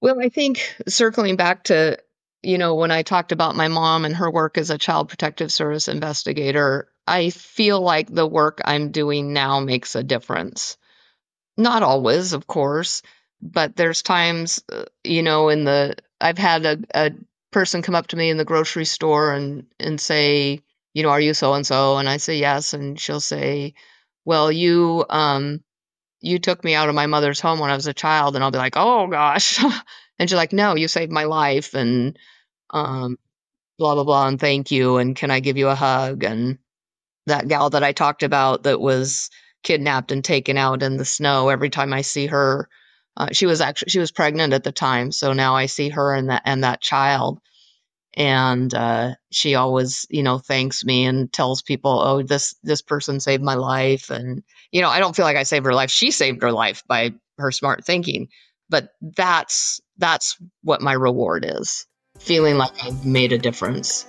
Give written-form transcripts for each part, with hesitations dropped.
Well, I think circling back to, when I talked about my mom and her work as a child protective service investigator, I feel like the work I'm doing now makes a difference. Not always, of course, but there's times, I've had a person come up to me in the grocery store and say, are you so and so? And I say yes, and she'll say, well, you took me out of my mother's home when I was a child, and I'll be like, oh gosh, and she's like, no, you saved my life, and um, blah blah blah, and thank you, and can I give you a hug? And that gal that I talked about that was kidnapped and taken out in the snow, every time I see her, she was pregnant at the time, so now I see her and that child, and she always, thanks me and tells people, oh, this person saved my life. And I don't feel like I saved her life, she saved her life by her smart thinking. But that's what my reward is, feeling like I've made a difference.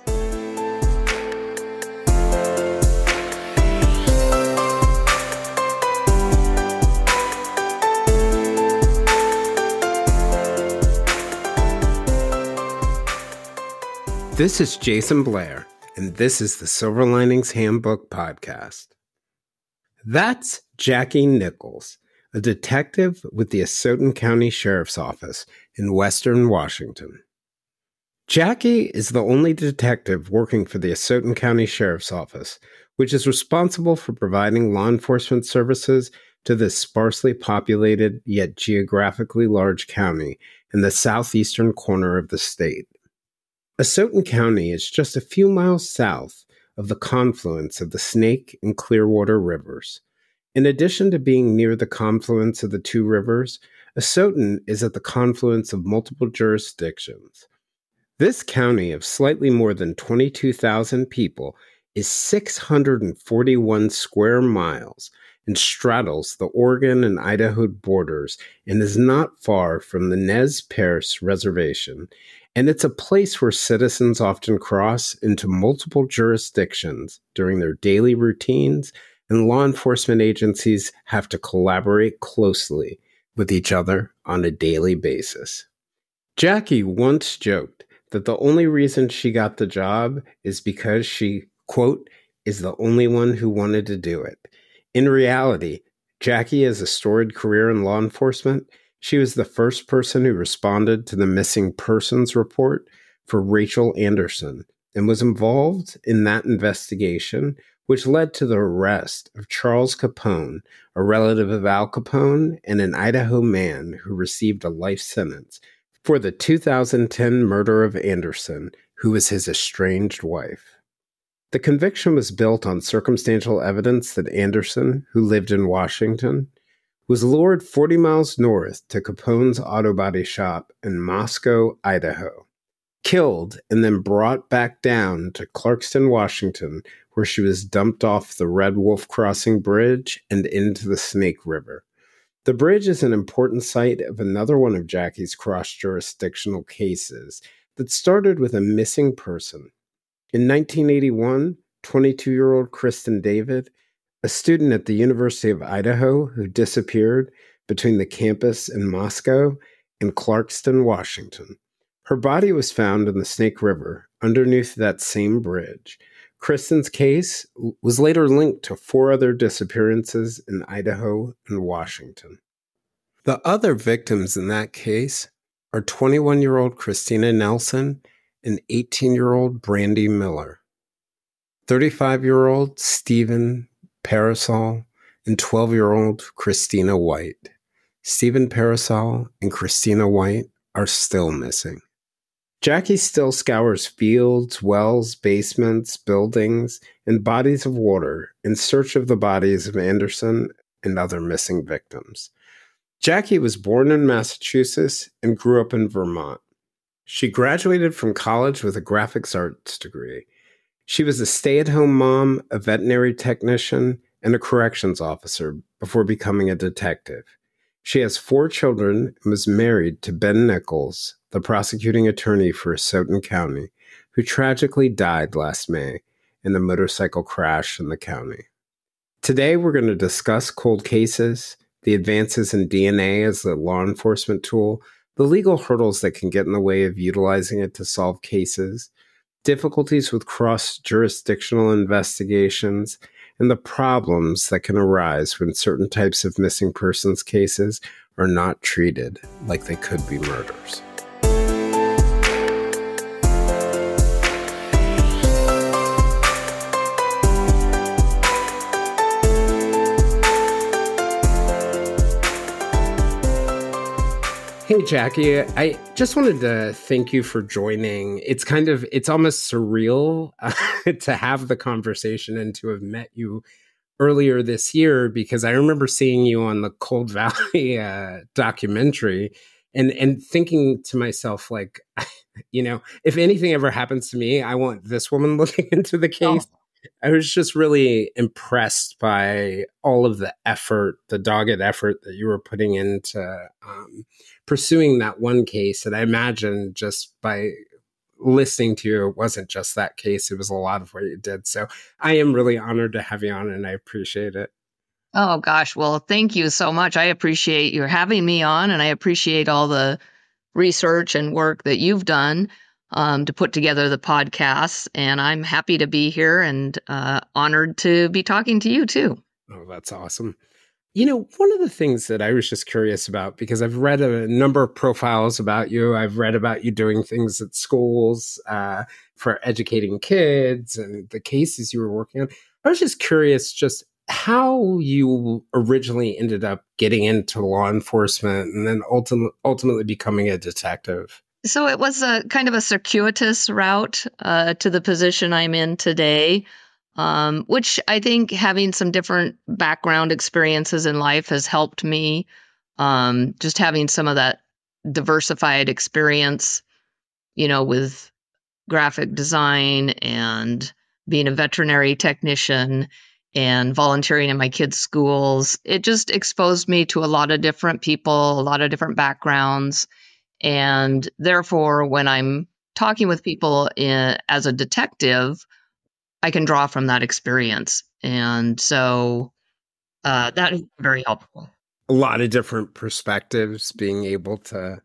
This is Jason Blair, and this is the Silver Linings Handbook Podcast. That's Jackie Nichols, a detective with the Asotin County Sheriff's Office in Western Washington. Jackie is the only detective working for the Asotin County Sheriff's Office, which is responsible for providing law enforcement services to this sparsely populated yet geographically large county in the southeastern corner of the state. Asotin County is just a few miles south of the confluence of the Snake and Clearwater rivers. In addition to being near the confluence of the two rivers, Asotin is at the confluence of multiple jurisdictions. This county of slightly more than 22,000 people is 641 square miles and straddles the Oregon and Idaho borders and is not far from the Nez Perce Reservation. And it's a place where citizens often cross into multiple jurisdictions during their daily routines, and law enforcement agencies have to collaborate closely with each other on a daily basis. Jackie once joked that the only reason she got the job is because she, quote, is the only one who wanted to do it. In reality, Jackie has a storied career in law enforcement. She was the first person who responded to the missing persons report for Rachel Anderson and was involved in that investigation, which led to the arrest of Charles Capone, a relative of Al Capone and an Idaho man who received a life sentence for the 2010 murder of Anderson, who was his estranged wife. The conviction was built on circumstantial evidence that Anderson, who lived in Washington, was lured 40 miles north to Capone's auto body shop in Moscow, Idaho, killed, and then brought back down to Clarkston, Washington, where she was dumped off the Red Wolf Crossing Bridge and into the Snake River. The bridge is an important site of another one of Jackie's cross-jurisdictional cases that started with a missing person. In 1981, 22-year-old Kristen David, a student at the University of Idaho who disappeared between the campus in Moscow and Clarkston, Washington. Her body was found in the Snake River underneath that same bridge. Kristen's case was later linked to 4 other disappearances in Idaho and Washington. The other victims in that case are 21-year-old Christina Nelson and 18-year-old Brandy Miller, 35-year-old Stephen Parasol, and 12-year-old Christina White. Stephen Parasol and Christina White are still missing. Jackie still scours fields, wells, basements, buildings, and bodies of water in search of the bodies of Anderson and other missing victims. Jackie was born in Massachusetts and grew up in Vermont. She graduated from college with a graphics arts degree. She was a stay-at-home mom, a veterinary technician, and a corrections officer before becoming a detective. She has 4 children and was married to Ben Nichols, the prosecuting attorney for Asotin County, who tragically died last May in a motorcycle crash in the county. Today, we're going to discuss cold cases, the advances in DNA as a law enforcement tool, the legal hurdles that can get in the way of utilizing it to solve cases, difficulties with cross-jurisdictional investigations, and the problems that can arise when certain types of missing persons cases are not treated like they could be murders. Hey, Jackie, I just wanted to thank you for joining. It's almost surreal to have the conversation and to have met you earlier this year, because I remember seeing you on the Cold Valley documentary and thinking to myself, like, if anything ever happens to me, I want this woman looking into the case. Oh. I was just really impressed by all of the effort, the dogged effort that you were putting into pursuing that one case. And I imagine just by listening to you, it wasn't just that case, it was a lot of what you did. So I am really honored to have you on, and I appreciate it. Oh gosh, well, thank you so much. I appreciate your having me on, and I appreciate all the research and work that you've done to put together the podcast. And I'm happy to be here and honored to be talking to you too. Oh, that's awesome. One of the things that I was just curious about, because I've read a number of profiles about you, I've read about you doing things at schools for educating kids and the cases you were working on. I was just curious just how you originally ended up getting into law enforcement and then ultimately becoming a detective. So it was a kind of a circuitous route to the position I'm in today, which I think having some different background experiences in life has helped me. Just having some of that diversified experience, with graphic design and being a veterinary technician and volunteering in my kids' schools. It just exposed me to a lot of different people, a lot of different backgrounds. And therefore, when I'm talking with people as a detective, I can draw from that experience. And so that is very helpful. A lot of different perspectives, being able to,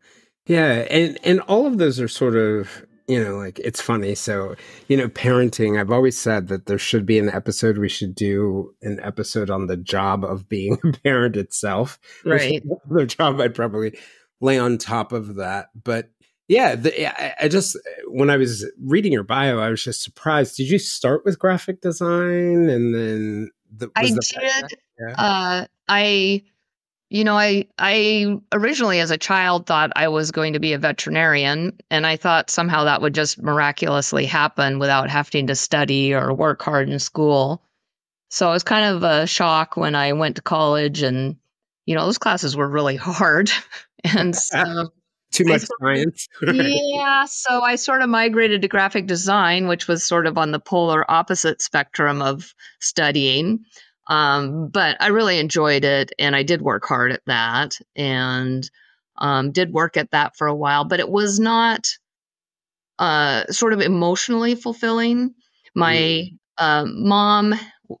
yeah. And all of those are sort of, like, it's funny. So, parenting, I've always said that there should be we should do an episode on the job of being a parent itself. Right. The job I'd probably lay on top of that. But yeah, I just, when I was reading your bio, I was just surprised. Did you start with graphic design and then I did. Yeah. I originally as a child thought I was going to be a veterinarian, and I thought somehow that would just miraculously happen without having to study or work hard in school. So it was kind of a shock when I went to college, and those classes were really hard. And so too much science. yeah, so I sort of migrated to graphic design, which was sort of on the polar opposite spectrum of studying. But I really enjoyed it, and I did work hard at that, and did work at that for a while. But it was not sort of emotionally fulfilling. My mom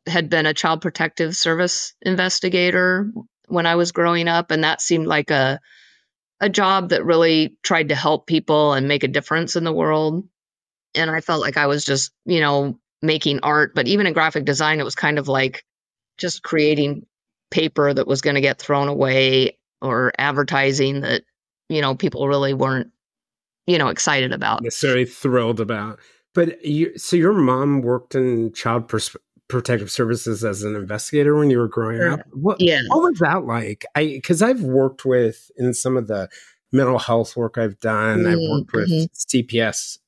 had been a child protective service investigator when I was growing up, and that seemed like a job that really tried to help people and make a difference in the world. And I felt like I was just, making art. But even in graphic design, it was kind of like just creating paper that was going to get thrown away, or advertising that, people really weren't, excited about. Necessarily thrilled about. But so your mom worked in child protective services as an investigator when you were growing up. What was that like? Because I've worked with, in some of the mental health work I've done, I've worked with CPS,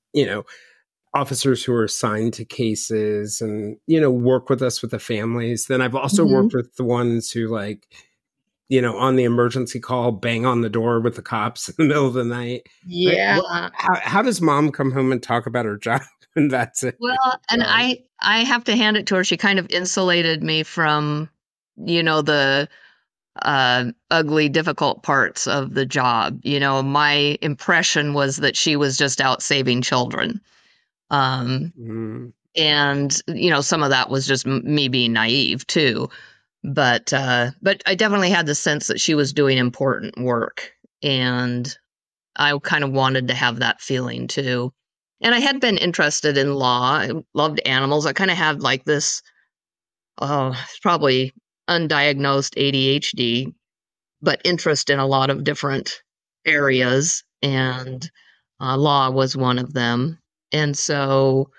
officers who are assigned to cases and, work with us with the families. Then I've also worked with the ones who, like, on the emergency call, bang on the door with the cops in the middle of the night. Yeah. How does mom come home and talk about her job? And that's it. Well, and I have to hand it to her. She kind of insulated me from, the ugly, difficult parts of the job. My impression was that she was just out saving children. And, some of that was just me being naive too. But I definitely had the sense that she was doing important work. And I kind of wanted to have that feeling too. And I had been interested in law. I loved animals. I kind of had like this, probably undiagnosed ADHD, but interest in a lot of different areas. And law was one of them. And so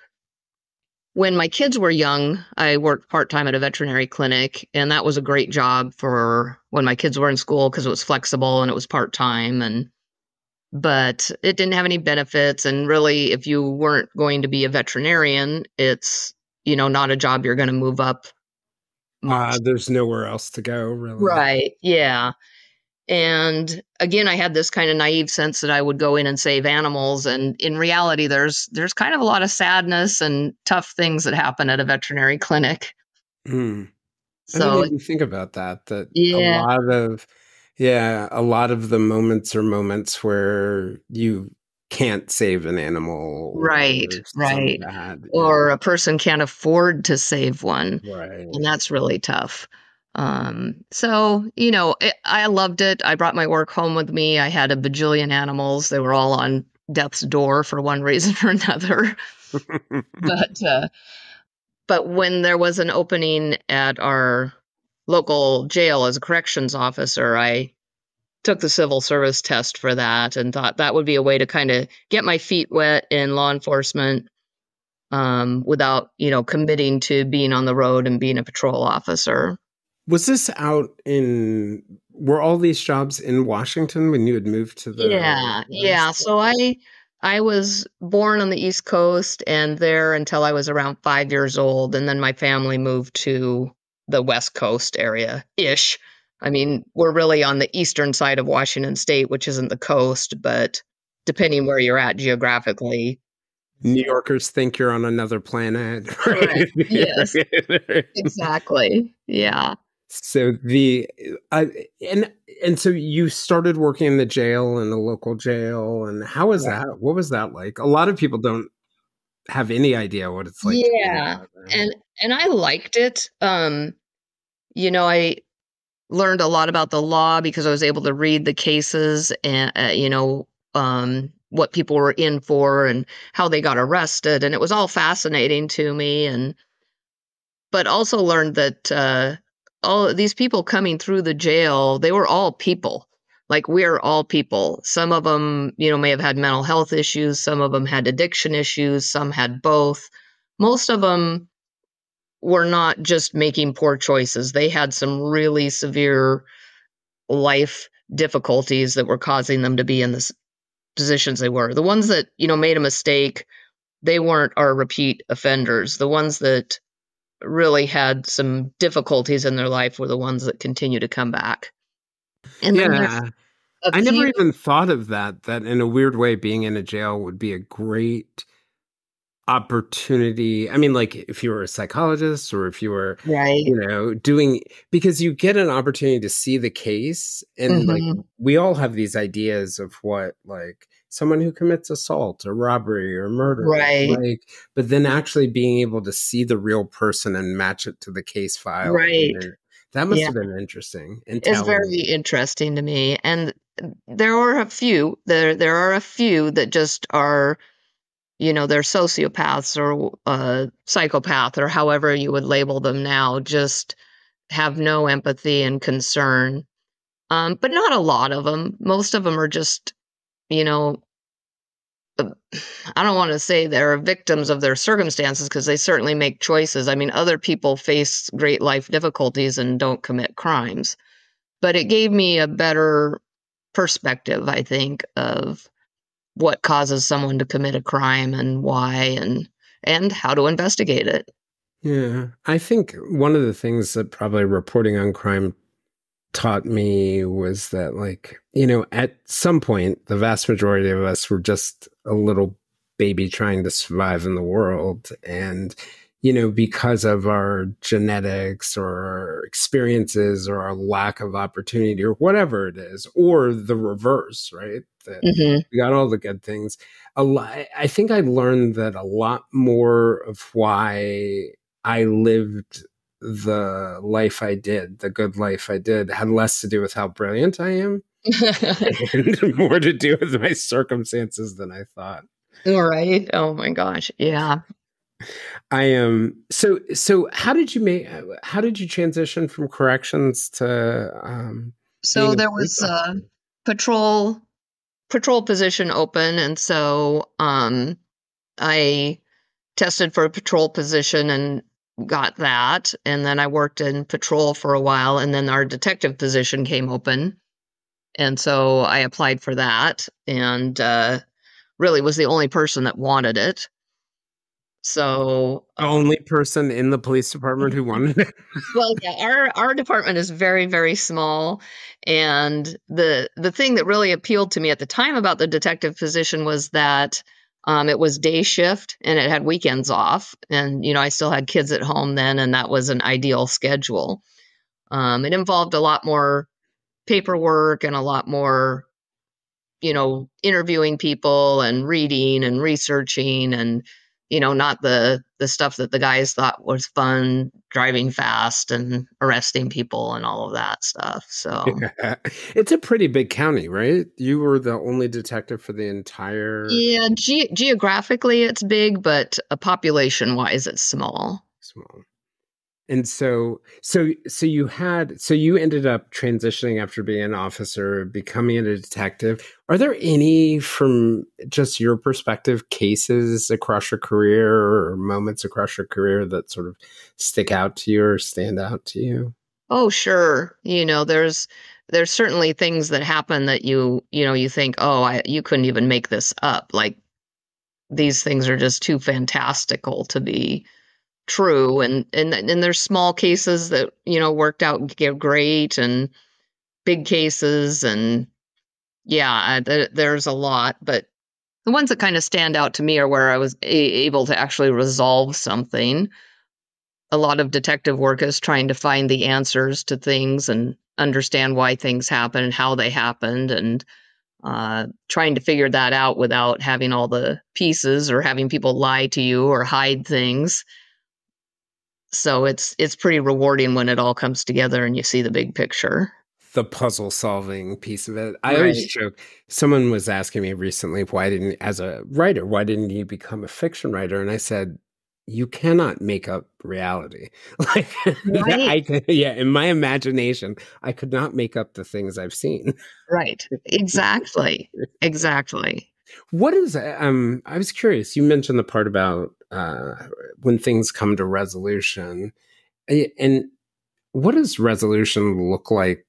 when my kids were young, I worked part time at a veterinary clinic, and that was a great job for when my kids were in school because it was flexible and it was part time. And but it didn't have any benefits. And really, if you weren't going to be a veterinarian, it's not a job you're going to move up much. There's nowhere else to go, really. Right? Yeah. And again, I had this kind of naive sense that I would go in and save animals, and in reality, there's kind of a lot of sadness and tough things that happen at a veterinary clinic. Mm. I didn't So even think about that. That yeah, a lot of the moments are moments where you can't save an animal right, or something right. bad. Yeah, Or a person can't afford to save one, right. and that's really tough. So I loved it. I brought my work home with me. I had a bajillion animals. They were all on death's door for one reason or another. But when there was an opening at our local jail as a corrections officer, I took the civil service test for that and thought that would be a way to kind of get my feet wet in law enforcement, without committing to being on the road and being a patrol officer. Was this were all these jobs in Washington when you had moved to the Yeah, yeah. West? So I was born on the East Coast and there until I was around 5 years old, and then my family moved to the West Coast area ish. I mean, we're really on the eastern side of Washington State, which isn't the coast, but depending where you're at geographically. New So, Yorkers think you're on another planet, correct. Yes, right? exactly. Yeah. So and so you started working in the jail, in the local jail, and how was Right. that? What was that like? A lot of people don't have any idea what it's like to be in Yeah. jail, right? And I liked it. I learned a lot about the law because I was able to read the cases and what people were in for and how they got arrested, and it was all fascinating to me. And but also learned that all these people coming through the jail, they were all people. Like we're all people. Some of them, may have had mental health issues. Some of them had addiction issues. Some had both. Most of them were not just making poor choices. They had some really severe life difficulties that were causing them to be in the positions they were. The ones that, made a mistake, they weren't our repeat offenders. The ones that really had some difficulties in their life were the ones that continue to come back. And then Yeah. there's a I never few. even thought of that in a weird way, being in a jail would be a great opportunity. I mean, like if you were a psychologist or if you were, Right. doing, because you get an opportunity to see the case. And like Mhm. we all have these ideas of what like someone who commits assault or robbery or murder is Right. like, but then actually being able to see the real person and match it to the case file. Right. That must Yeah. have been interesting and It's telling. very interesting to me. And there are a few that just are, they're sociopaths or psychopath or however you would label them now, just have no empathy and concern. But not a lot of them. Most of them are just, you know, uh, I don't want to say they're victims of their circumstances because they certainly make choices. I mean, other people face great life difficulties and don't commit crimes. But it gave me a better perspective, I think, of what causes someone to commit a crime and why and how to investigate it. Yeah. I think one of the things that probably reporting on crime taught me was that, like, at some point, the vast majority of us were just a little baby trying to survive in the world. And, because of our genetics or our experiences or our lack of opportunity or whatever it is, or the reverse, right? That Mhm. we got all the good things. I think I learned that a lot more of why I lived the life I did, the good life I did, had less to do with how brilliant I am and more to do with my circumstances than I thought. Right. Oh my gosh. Yeah. I am so how did you transition from corrections to being So a there police was officer? a patrol position open, and so I tested for a patrol position and got that, and then I worked in patrol for a while, and then our detective position came open, and so I applied for that, and really was the only person that wanted it. So The only person in the police department who wanted it. well, yeah, our department is very, very small, and the thing that really appealed to me at the time about the detective position was that it was day shift and it had weekends off, and I still had kids at home then, and that was an ideal schedule. It involved a lot more paperwork and a lot more interviewing people and reading and researching and not the stuff that the guys thought was fun, driving fast and arresting people and all of that stuff. So, Yeah. It's a pretty big county, right? You were the only detective for the entire yeah, geographically it's big, but population wise it's small. small. And so you ended up transitioning after being an officer, becoming a detective. Are there any, from just your perspective, cases across your career or moments across your career that sort of stick out to you or stand out to you? Oh, sure. There's certainly things that happen that you think, oh, you couldn't even make this up. Like these things are just too fantastical to be true, and there's small cases that worked out great, and big cases, and yeah, there's a lot, but the ones that kind of stand out to me are where I was able to actually resolve something. A lot of detective work is trying to find the answers to things and understand why things happen and how they happened, and trying to figure that out without having all the pieces or having people lie to you or hide things. So it's pretty rewarding when it all comes together and you see the big picture. The puzzle solving piece of it. I always Right. joke. Someone was asking me recently, as a writer, why didn't you become a fiction writer? And I said, you cannot make up reality. Like, Right. yeah, in my imagination, I could not make up the things I've seen. Right. Exactly. Exactly. What is, I was curious. You mentioned the part about when things come to resolution. And what does resolution look like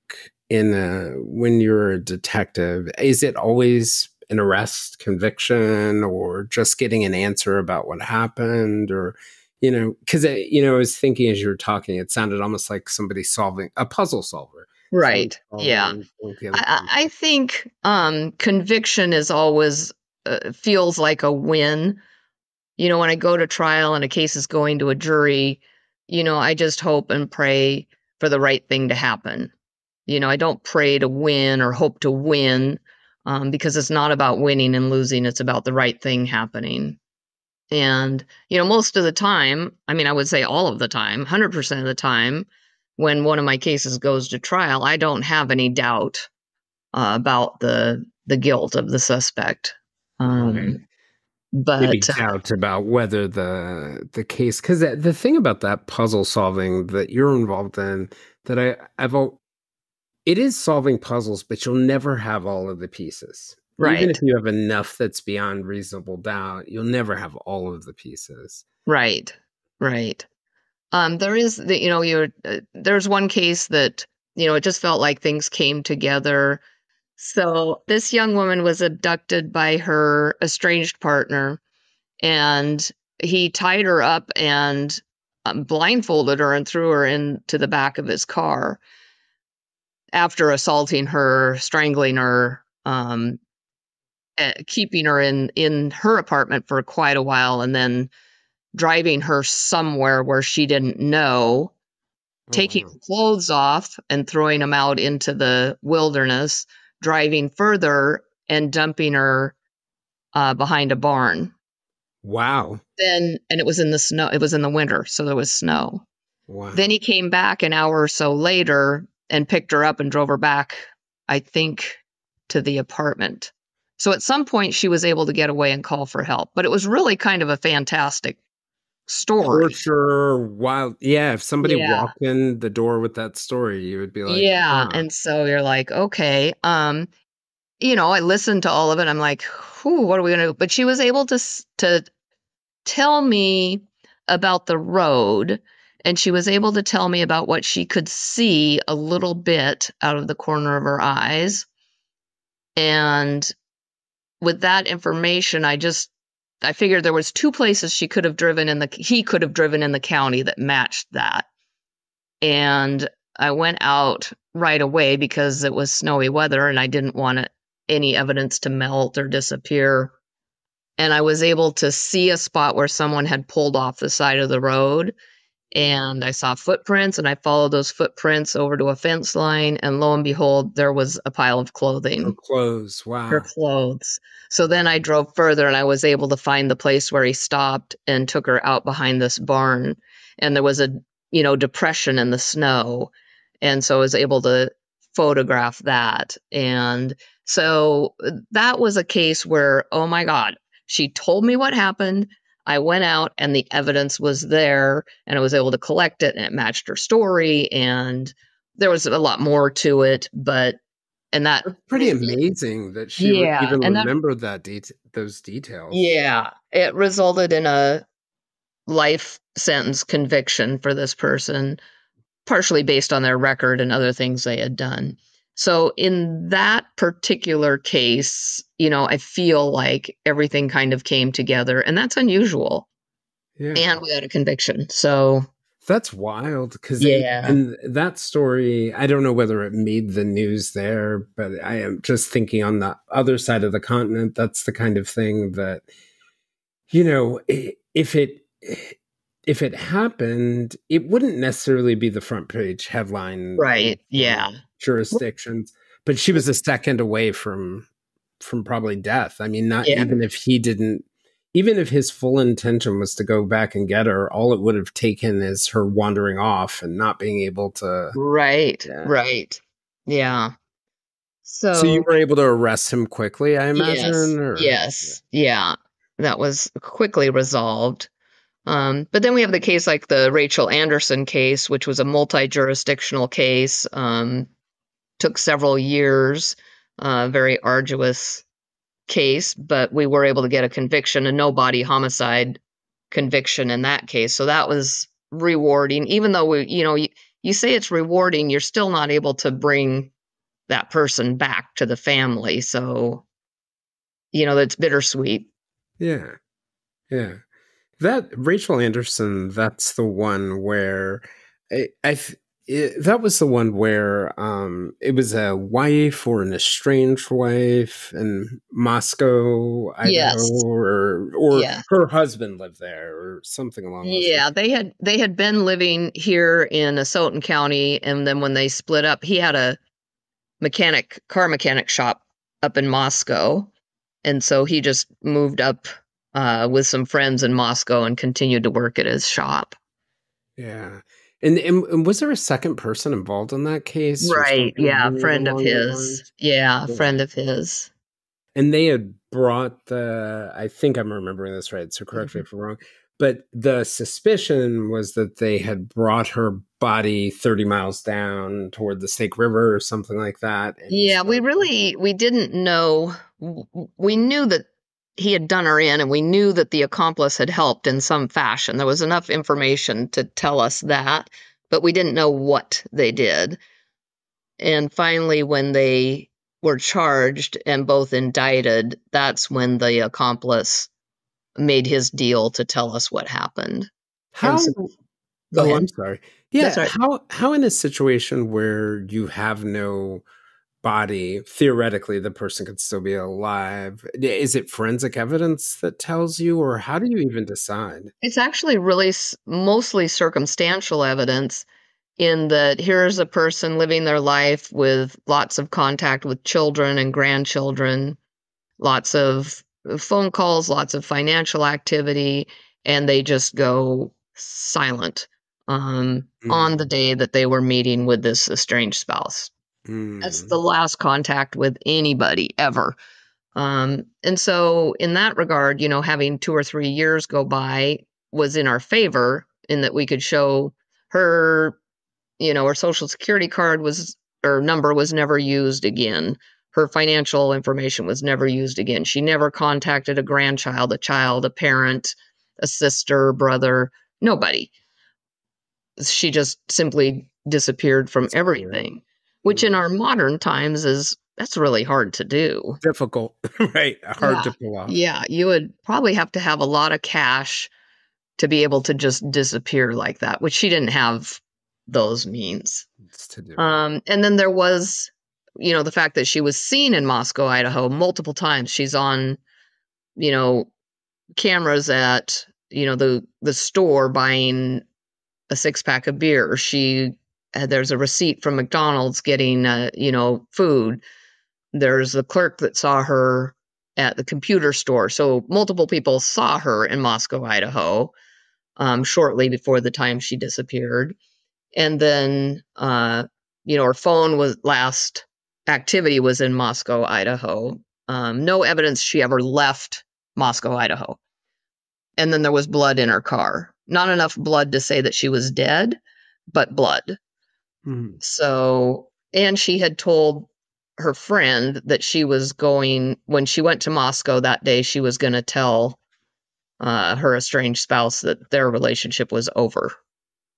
when you're a detective? Is it always an arrest, conviction, or just getting an answer about what happened? Or, because, I was thinking as you were talking, it sounded almost like somebody solving a puzzle solver. Somebody Right. Yeah. solving the other I person. think conviction is always feels like a win. When I go to trial and a case is going to a jury, I just hope and pray for the right thing to happen. I don't pray to win or hope to win, because it's not about winning and losing. It's about the right thing happening. And, most of the time, I mean, I would say all of the time, 100% of the time, when one of my cases goes to trial, I don't have any doubt about the guilt of the suspect. Right. Um, Maybe but doubt about whether the case, because the thing about that puzzle solving that you're involved in, that it is solving puzzles, but you'll never have all of the pieces. Even if right, you have enough that's beyond reasonable doubt, you'll never have all of the pieces. right, right. There is there's one case that it just felt like things came together. So this young woman was abducted by her estranged partner, and he tied her up and blindfolded her and threw her into the back of his car after assaulting her, strangling her, keeping her in her apartment for quite a while, and then driving her somewhere where she didn't know, Oh, taking wow. her clothes off and throwing them out into the wilderness, driving further and dumping her behind a barn. Wow. And it was in the snow. It was in the winter, so there was snow. Wow. Then he came back an hour or so later and picked her up and drove her back, I think, to the apartment. So at some point she was able to get away and call for help, but it was really kind of a fantastic story. Torture, wild. Yeah, if somebody Yeah. walked in the door with that story, you would be like, Yeah, huh. and so you're like, "Okay." I listened to all of it. I'm like, "Whew, what are we gonna do?" But she was able to tell me about the road, and she was able to tell me about what she could see a little bit out of the corner of her eyes. And with that information, I figured there was two places he could have driven in the county that matched that. And I went out right away because it was snowy weather and I didn't want any evidence to melt or disappear. And I was able to see a spot where someone had pulled off the side of the road. And I saw footprints and I followed those footprints over to a fence line. And lo and behold, there was a pile of Or clothing. clothes. Her Wow. clothes. So then I drove further and I was able to find the place where he stopped and took her out behind this barn. And there was a, depression in the snow. And so I was able to photograph that. And so that was a case where, oh my God, she told me what happened. I went out and the evidence was there and I was able to collect it and it matched her story. And there was a lot more to it, but and that It's pretty amazing that she yeah, even and that remembered those details. yeah, it resulted in a life sentence conviction for this person, partially based on their record and other things they had done. So in that particular case, I feel like everything kind of came together, and that's unusual. Yeah. And we had a conviction. So That's wild because yeah, in that story, I don't know whether it made the news there, but I am just thinking on the other side of the continent, that's the kind of thing that, if it happened, it wouldn't necessarily be the front page headline right, in yeah, jurisdictions, but she was a second away from probably death. I mean, not yeah, even if his full intention was to go back and get her, all it would have taken is her wandering off and not being able to. right, Yeah. right, yeah. So you So were able to arrest him quickly, I yes, imagine, or yeah. yes, yeah, that was quickly resolved. But then we have the case like the Rachel Anderson case, which was a multi-jurisdictional case, took several years, very arduous case, but we were able to get a conviction, a no body homicide conviction in that case. So that was rewarding, even though you say it's rewarding, you're still not able to bring that person back to the family. So, that's bittersweet. Yeah. Yeah. That Rachel Anderson, that's the one where that was the one where it was a wife or an estranged wife in Moscow, Idaho, Yes. or Yeah. her husband lived there or something along those lines. Yeah, they had been living here in Asotin County, and then when they split up, he had a car mechanic shop up in Moscow, and so he just moved up with some friends in Moscow and continued to work at his shop. Yeah. And was there a second person involved in that case or Right. something Yeah, a weird friend of along those his. lines? Yeah, a Yeah. friend of his. And they had brought I think I'm remembering this right, so correct me Mhm. if I'm wrong, but the suspicion was that they had brought her body 30 miles down toward the Snake River or something like that. And Yeah, so, we didn't know. We knew that he had done her in, and we knew that the accomplice had helped in some fashion. There was enough information to tell us that, but we didn't know what they did. And finally, when they were charged and both indicted, that's when the accomplice made his deal to tell us what happened. And how so, go oh, ahead. I'm sorry. That's Yeah, right. how in a situation where you have no body, theoretically the person could still be alive. Is it forensic evidence that tells you, or how do you even decide? It's actually really mostly circumstantial evidence in that here's a person living their life with lots of contact with children and grandchildren, lots of phone calls, lots of financial activity, and they just go silent. on the Mm. day that they were meeting with this estranged spouse. That's the Mm. last contact with anybody ever. And so, in that regard, having 2 or 3 years go by was in our favor in that we could show her, her social security card was or number was never used again. Her financial information was never used again. She never contacted a grandchild, a child, a parent, a sister, brother, nobody. She just simply disappeared from Disappeared. everything, which in Mm. our modern times that's really hard to do. Difficult, right? Hard Yeah. to pull off. Yeah, you would probably have to have a lot of cash to be able to just disappear like that, which she didn't have those means. It's to do it. And then there was, the fact that she was seen in Moscow, Idaho multiple times. She's on, you know, cameras at, the store buying a 6-pack of beer. There's a receipt from McDonald's getting, food. There's a clerk that saw her at the computer store. So multiple people saw her in Moscow, Idaho, shortly before the time she disappeared. And then, her phone was last activity was in Moscow, Idaho. No evidence she ever left Moscow, Idaho. And then there was blood in her car. Not enough blood to say that she was dead, but blood. Mm. So, and she had told her friend that she was going, when she went to Moscow that day, she was going to tell her estranged spouse that their relationship was over.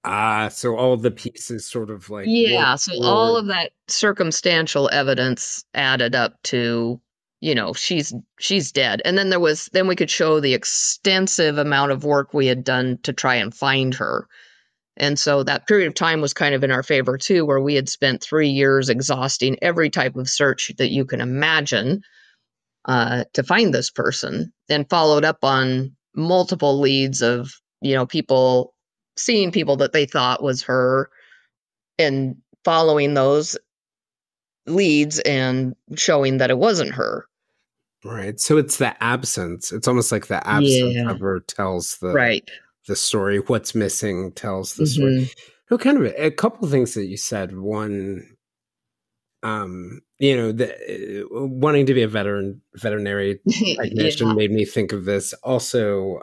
So all the pieces sort of like work Yeah, so all toward. of that circumstantial evidence added up to, she's dead. And then we could show the extensive amount of work we had done to try and find her. And so that period of time was kind of in our favor too, where we had spent 3 years exhausting every type of search that you can imagine to find this person, and followed up on multiple leads of, people seeing people that they thought was her and following those leads and showing that it wasn't her. Right. So it's the absence. It's almost like the absence Yeah, of her tells right. the story. What's missing tells the story. Hmm. So kind of a couple of things that you said. One, wanting to be a veterinary technician Yeah, made me think of this. Also,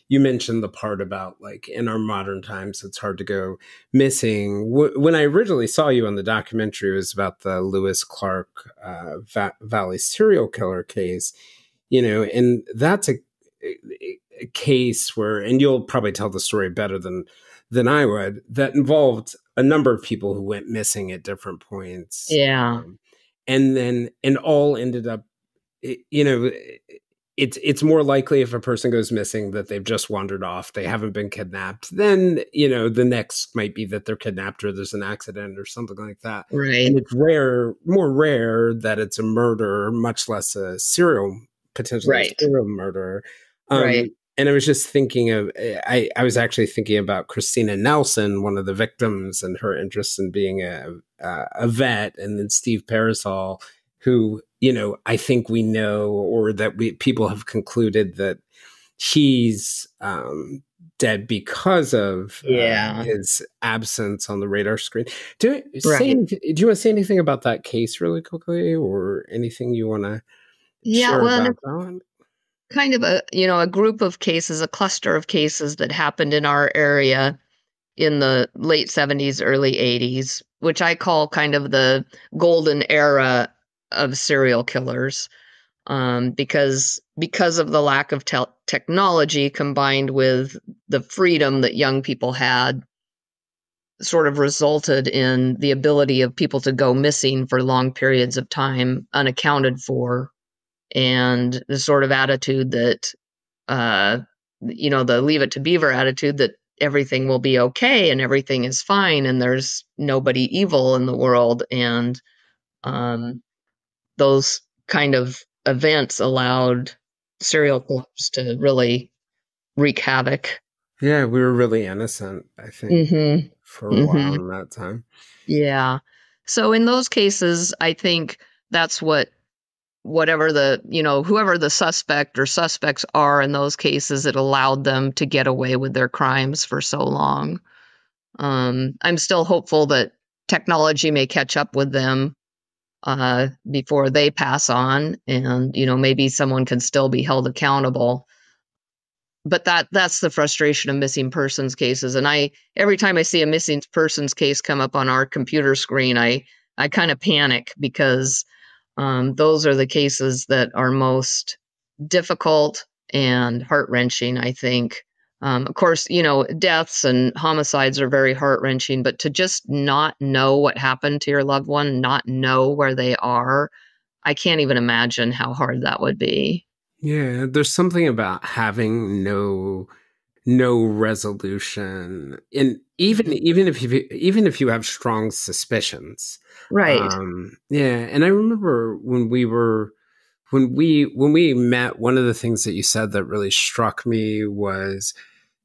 you mentioned the part about like in our modern times, it's hard to go missing. When I originally saw you on the documentary, it was about the Lewis Clark Valley serial killer case, and that's a case where, and you'll probably tell the story better than I would, that involved a number of people who went missing at different points. yeah, And all ended up, it's more likely if a person goes missing that they've just wandered off, they haven't been kidnapped. Then, the next might be that they're kidnapped or there's an accident or something like that. right, And it's more rare that it's a murder, much less potentially a right, serial murderer. right. And I was just thinking I was actually thinking about Christina Nelson, one of the victims, and her interest in being a vet, and then Steve Parasol, who, I think we know, or that people have concluded that he's dead because of Yeah, his absence on the radar screen. Do you right. want to say anything about that case really quickly, or anything you want to Yeah, share well, and about it's that one? kind of a group of cases, a cluster of cases that happened in our area in the late 70s, early 80s, which I call kind of the golden era of serial killers, because of the lack of technology combined with the freedom that young people had, sort of resulted in the ability of people to go missing for long periods of time unaccounted for, and the sort of attitude that uh, the leave it to beaver attitude that everything will be okay and everything is fine and there's nobody evil in the world. And um, those kind of events allowed serial killers to really wreak havoc. Yeah, we were really innocent, I think, Hmm. for a while Hmm. in that time. Yeah. So in those cases, I think that's whatever whoever the suspect or suspects are in those cases, it allowed them to get away with their crimes for so long. I'm still hopeful that technology may catch up with them before they pass on, and maybe someone can still be held accountable. But that's the frustration of missing persons cases. And every time I see a missing persons case come up on our computer screen, I kind of panic, because those are the cases that are most difficult and heart-wrenching, I think. Of course, deaths and homicides are very heart-wrenching, but to just not know what happened to your loved one, not know where they are, I can't even imagine how hard that would be. Yeah, there's something about having no resolution, and even Mhm. even if you have strong suspicions. Right. Yeah, and I remember when we met, one of the things that you said that really struck me was,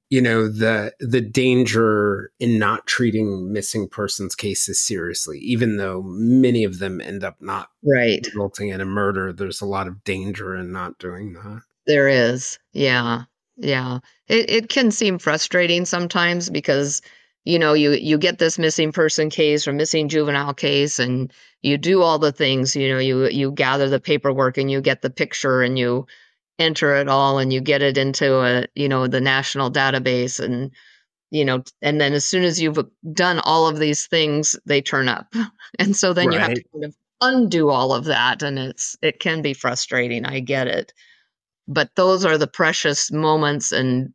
the danger in not treating missing persons cases seriously, even though many of them end up not Right. resulting in a murder. There's a lot of danger in not doing that. There is. Yeah. Yeah. It can seem frustrating sometimes, because you get this missing person case or missing juvenile case, and you do all the things, you gather the paperwork, and you get the picture, and you enter it all, and you get it into the national database, and then as soon as you've done all of these things, they turn up. And so then you have to Right. kind of undo all of that, and it can be frustrating. I get it. But those are the precious moments and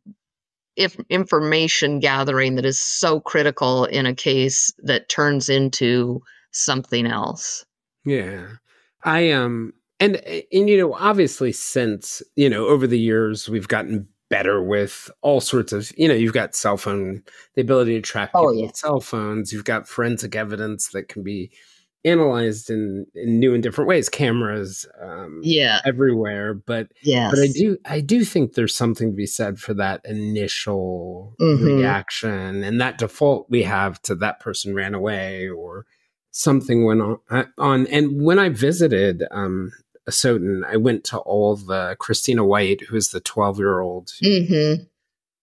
if information gathering that is so critical in a case that turns into something else. Yeah. And obviously, since, over the years we've gotten better with all sorts of, you've got cell phone, the ability to track Oh, people yeah. with cell phones, you've got forensic evidence that can be analyzed in new and different ways, cameras Yeah. everywhere. But I Yes. do I do think there's something to be said for that initial Mhm. reaction, and that default we have to that person ran away or something went on. And when I visited Asotin, I went to all the Christina White, who is the 12-year-old Mhm.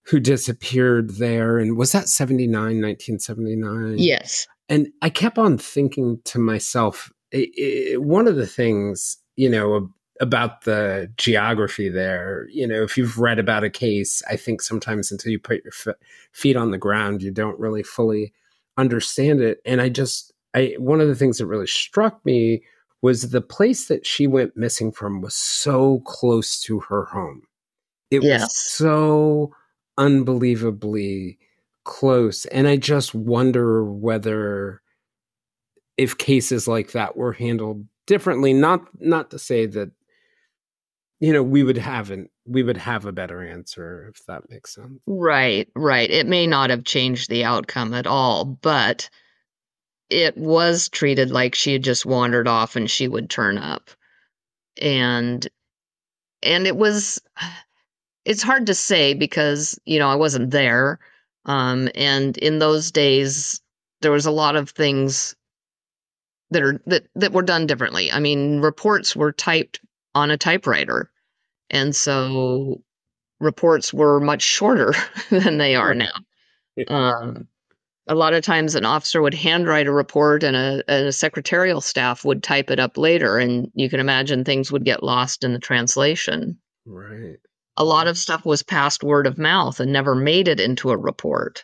who disappeared there. And was that 1979? Yes. And I kept on thinking to myself, one of the things, about the geography there, if you've read about a case, I think sometimes until you put your feet on the ground, you don't really fully understand it. And one of the things that really struck me was the place that she went missing from was so close to her home. It was Yes. so unbelievably close. And I just wonder whether, if cases like that were handled differently, not to say that, we would have a better answer, if that makes sense. Right, right. It may not have changed the outcome at all, but it was treated like she had just wandered off and she would turn up. And it was it's hard to say, because, I wasn't there. And in those days, there was a lot of things that were done differently. I mean, reports were typed on a typewriter, and so reports were much shorter than they are now. Um, a lot of times, an officer would handwrite a report, and a secretarial staff would type it up later, and you can imagine things would get lost in the translation. Right. A lot of stuff was passed word of mouth and never made it into a report.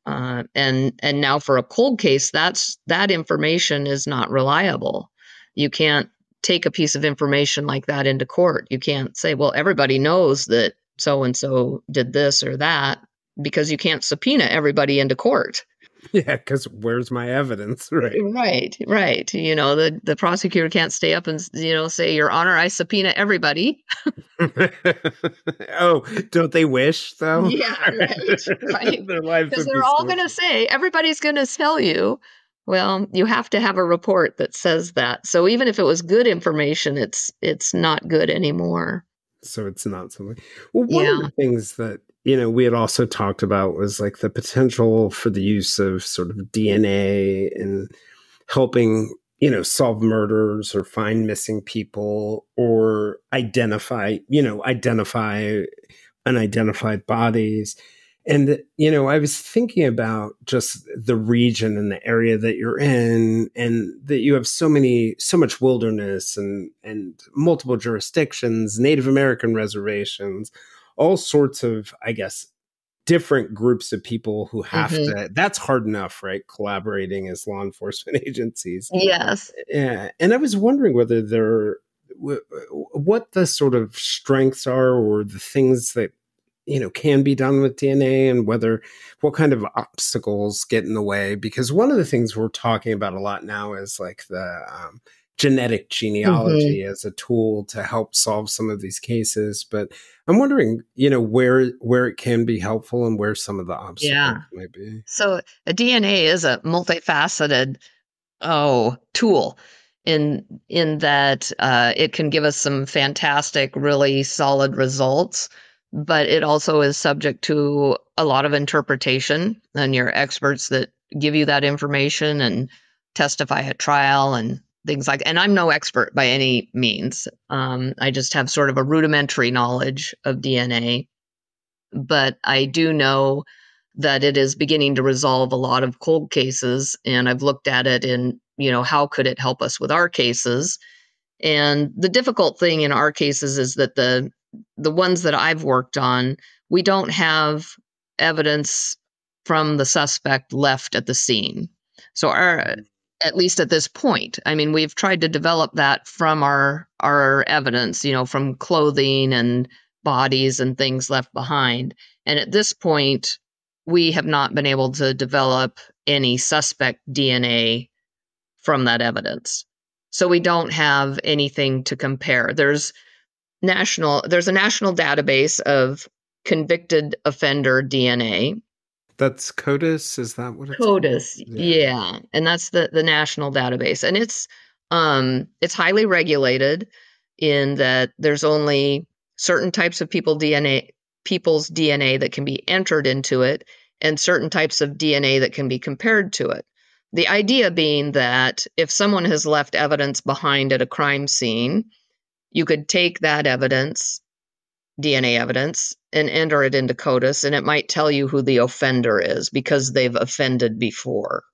And now for a cold case, that information is not reliable. You can't take a piece of information like that into court. You can't say, well, everybody knows that so and so did this or that, because you can't subpoena everybody into court. Yeah, because where's my evidence? Right. Right, right. The prosecutor can't stay up and say, Your Honor, I subpoena everybody. Oh, don't they wish, though? Yeah, right, right. Their lives Because would be they're all so. gonna say, everybody's gonna tell you. Well, you have to have a report that says that. So even if it was good information, it's not good anymore. So it's not something. Well, one of Yeah. the things that, we had also talked about was like the potential for the use of sort of DNA in helping, solve murders or find missing people or identify unidentified bodies. And, I was thinking about just the region and the area that you're in, and that you have so much wilderness and multiple jurisdictions, Native American reservations, all sorts of, I guess, different groups of people who have Hmm. to, that's hard enough, right? Collaborating as law enforcement agencies. Yes. Yeah. And I was wondering whether what the sort of strengths are, or the things that can be done with DNA, and what kind of obstacles get in the way. Because one of the things we're talking about a lot now is like the genetic Hmm. genealogy as a tool to help solve some of these cases. But I'm wondering, where it can be helpful and where some of the obstacles Yeah. might be. So a DNA is a multifaceted tool in that it can give us some fantastic, really solid results, but it also is subject to a lot of interpretation, and your experts that give you that information and testify at trial and things like. And I'm no expert by any means. I just have sort of a rudimentary knowledge of DNA, but I do know that it is beginning to resolve a lot of cold cases, and I've looked at it in, how could it help us with our cases? And the difficult thing in our cases is that the ones that I've worked on, we don't have evidence from the suspect left at the scene. So our at least at this point, I mean, we've tried to develop that from our evidence, from clothing and bodies and things left behind. And at this point, we have not been able to develop any suspect DNA from that evidence. So we don't have anything to compare. There's a national database of convicted offender DNA. That's CODIS. Is that what it's called? CODIS, Yeah. yeah, and that's the national database, and it's highly regulated in that there's only certain types of people's DNA that can be entered into it, and certain types of DNA that can be compared to it. The idea being that if someone has left evidence behind at a crime scene, you could take that evidence, DNA evidence, and enter it into CODIS, and it might tell you who the offender is because they've offended before.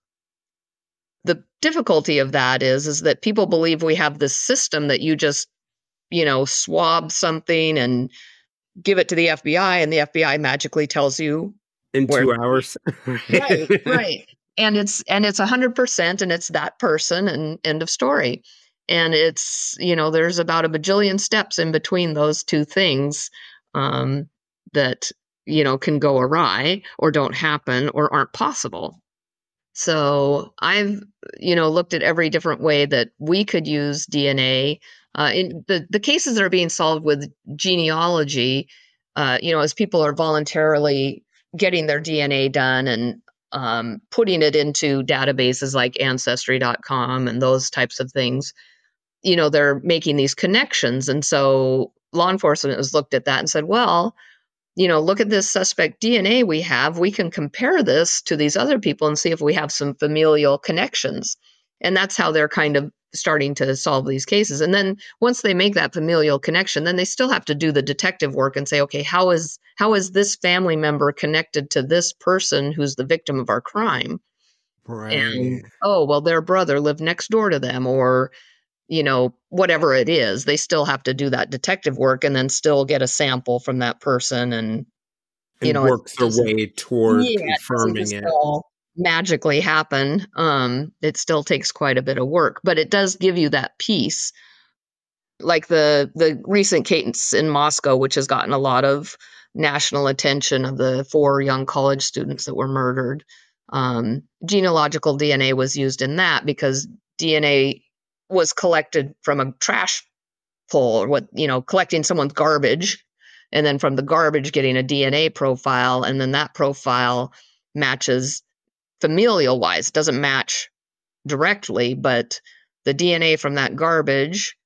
The difficulty of that is that people believe we have this system that you just, swab something and give it to the FBI, and the FBI magically tells you In where. 2 hours. Right, right. And it's 100%, and it's that person, and end of story. And it's, there's about a bajillion steps in between those two things, that, can go awry or don't happen or aren't possible. So I've, looked at every different way that we could use DNA. In the cases that are being solved with genealogy, as people are voluntarily getting their DNA done and putting it into databases like ancestry.com and those types of things, they're making these connections. And so law enforcement has looked at that and said, well, look at this suspect DNA we have. We can compare this to these other people and see if we have some familial connections. And that's how they're kind of starting to solve these cases. And then once they make that familial connection, then they still have to do the detective work and say, okay, how is this family member connected to this person who's the victim of our crime? And Right. oh, well, their brother lived next door to them, or whatever it is, they still have to do that detective work and then still get a sample from that person. And, And it work their doesn't, way toward yeah, it doesn't confirming just it. all magically happen. It still takes quite a bit of work, but it does give you that piece. Like the recent case in Moscow, which has gotten a lot of national attention, of the four young college students that were murdered. Genealogical DNA was used in that because DNA was collected from a trash pull, or collecting someone's garbage, and then from the garbage getting a DNA profile, and then that profile matches familial wise. It doesn't match directly, but the DNA from that garbage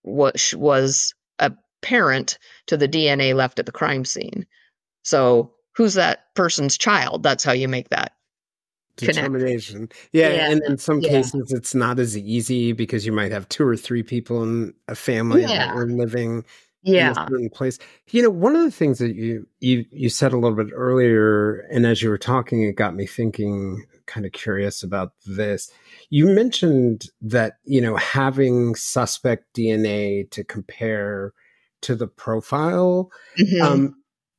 was a parent to the DNA left at the crime scene. So who's that person's child? That's how you make that connection. Determination. Yeah, Yeah, and in some yeah, cases it's not as easy because you might have two or three people in a family that yeah. were living. in a Yeah. certain place. One of the things that you said a little bit earlier, and as you were talking, it got me thinking, kind of curious about this. You mentioned that, having suspect DNA to compare to the profile. Hmm. Um,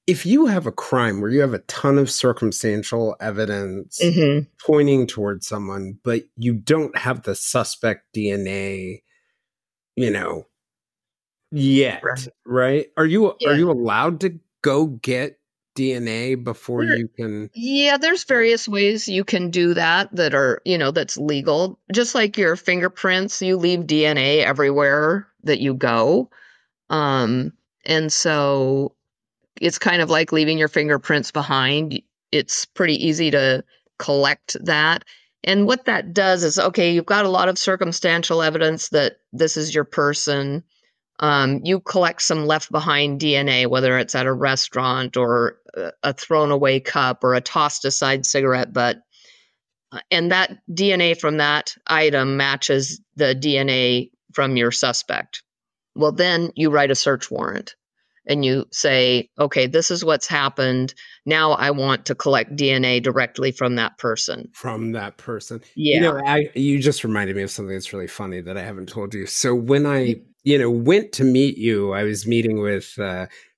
if you have a crime where you have a ton of circumstantial evidence Hmm. pointing towards someone, but you don't have the suspect DNA, you know, yet, Right. right? Are you Yeah. allowed to go get DNA before There, you can? yeah, there's various ways you can do that that are, that's legal. Just like your fingerprints, you leave DNA everywhere that you go. Um, and so it's kind of like leaving your fingerprints behind. It's pretty easy to collect that. And what that does is, okay, you've got a lot of circumstantial evidence that this is your person. You collect some left behind DNA, whether it's at a restaurant or a thrown away cup or a tossed aside cigarette butt. And that DNA from that item matches the DNA from your suspect. Well, then you write a search warrant and you say, okay, this is what's happened. Now I want to collect DNA directly from that person. From that person. Yeah. You just reminded me of something that's really funny that I haven't told you. So when I, went to meet you, I was meeting with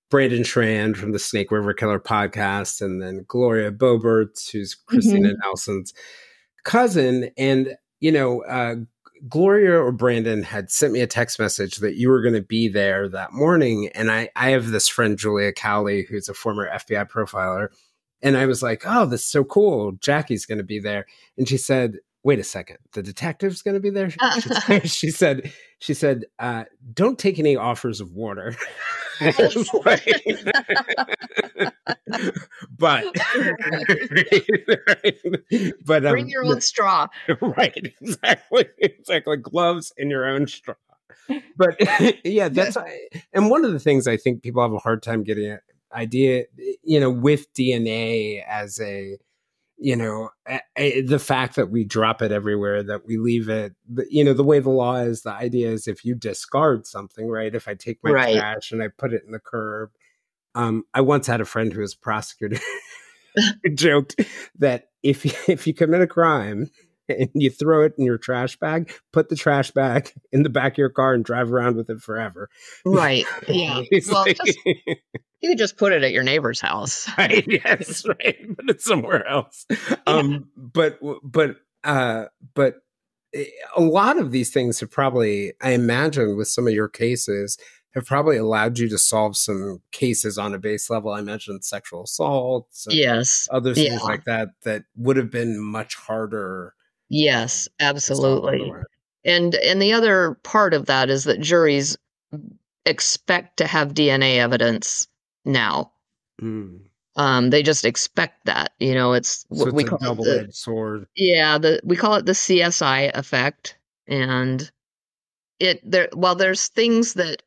Brandon Schran from the Snake River Killer podcast, and then Gloria Boberts, who's Christina Hmm. Nelson's cousin. And, Gloria or Brandon had sent me a text message that you were going to be there that morning. And I have this friend, Julia Cowley, who's a former FBI profiler. And I was like, oh, this is so cool. Jackie's going to be there. And she said, wait a second, the detective's going to be there? She said, don't take any offers of water. I was like, but, but, Bring your own straw. right, exactly. Gloves in your own straw. But yeah, and one of the things I think people have a hard time getting at idea, with DNA as the fact that we drop it everywhere, that we leave it, the way the law is, the idea is if you discard something, right? If I take my Right. trash and I put it in the curb, I once had a friend who was a prosecutor who joked that if you commit a crime and you throw it in your trash bag, put the trash bag in the back of your car and drive around with it forever. Right. Yeah. He's Well, like, you could just put it at your neighbor's house. right, yes, right, but it's somewhere else. Yeah. But a lot of these things have probably, I imagine, with some of your cases, have probably allowed you to solve some cases on a base level. I mentioned sexual assaults and Yes. other things Yeah. like that that would have been much harder Yes, to solve absolutely. otherwise. And the other part of that is that juries expect to have DNA evidence now. Mm. They just expect that. It's So what it's we a call it the double-edged sword. yeah, we call it the CSI effect. And while there's things that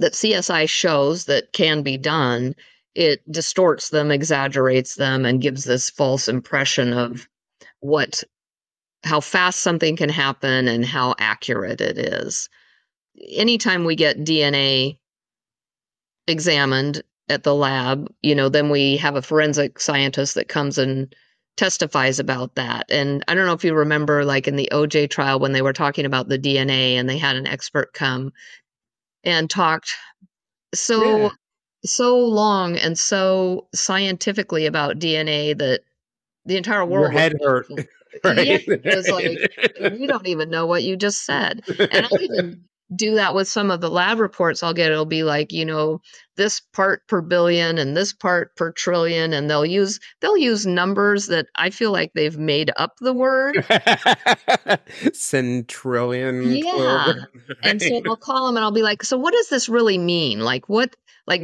CSI shows that can be done, it distorts them, exaggerates them, and gives this false impression of what how fast something can happen and how accurate it is. Anytime we get DNA examined at the lab, then we have a forensic scientist that comes and testifies about that. And I don't know if you remember, like in the OJ trial, when they were talking about the DNA and they had an expert come and talked so Yeah, so long and so scientifically about DNA that the entire your world was head hurt, baffled. Yeah, right? it was like, "We don't even know what you just said." And I'll even do that with some of the lab reports I'll get. It'll be like, this part per billion and this part per trillion, and they'll use numbers that I feel like they've made up the word. Centrillion Yeah. clover, And so right? I'll call them and I'll be like, "So what does this really mean? Like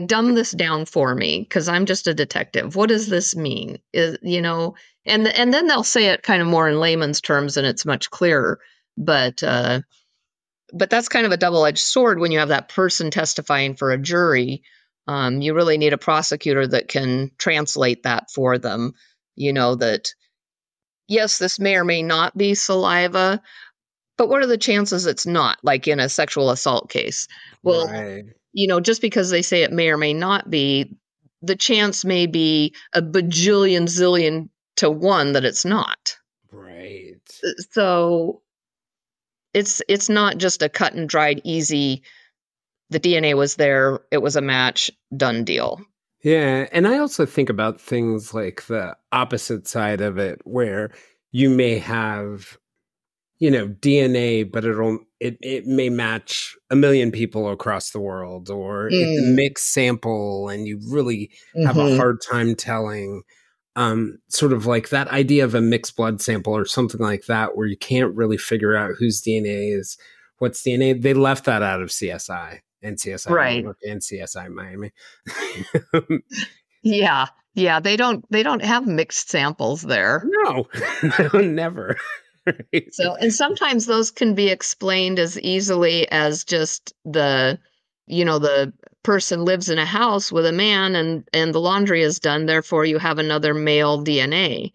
dumb this down for me because I'm just a detective. What does this mean?" And then they'll say it kind of more in layman's terms and it's much clearer. But that's kind of a double-edged sword when you have that person testifying for a jury. You really need a prosecutor that can translate that for them. That yes, this may or may not be saliva, but what are the chances it's not, like in a sexual assault case? Well, Right. just because they say it may or may not be, the chance may be a bajillion zillion to one that it's not. Right. So it's not just a cut and dried easy, the DNA was there, it was a match, done deal. Yeah, and I also think about things like the opposite side of it, where you may have, DNA, but it may match a million people across the world, or it's a Mm. mixed sample, and you really have a Mhm. hard time telling. Sort of like that idea of a mixed blood sample or something like that, where you can't really figure out whose DNA is what's DNA. They left that out of CSI and CSI New Right. York and CSI Miami. Yeah. Yeah, they don't have mixed samples there. No, no, never. Right. So, and sometimes those can be explained as easily as just the person lives in a house with a man and the laundry is done, therefore you have another male DNA.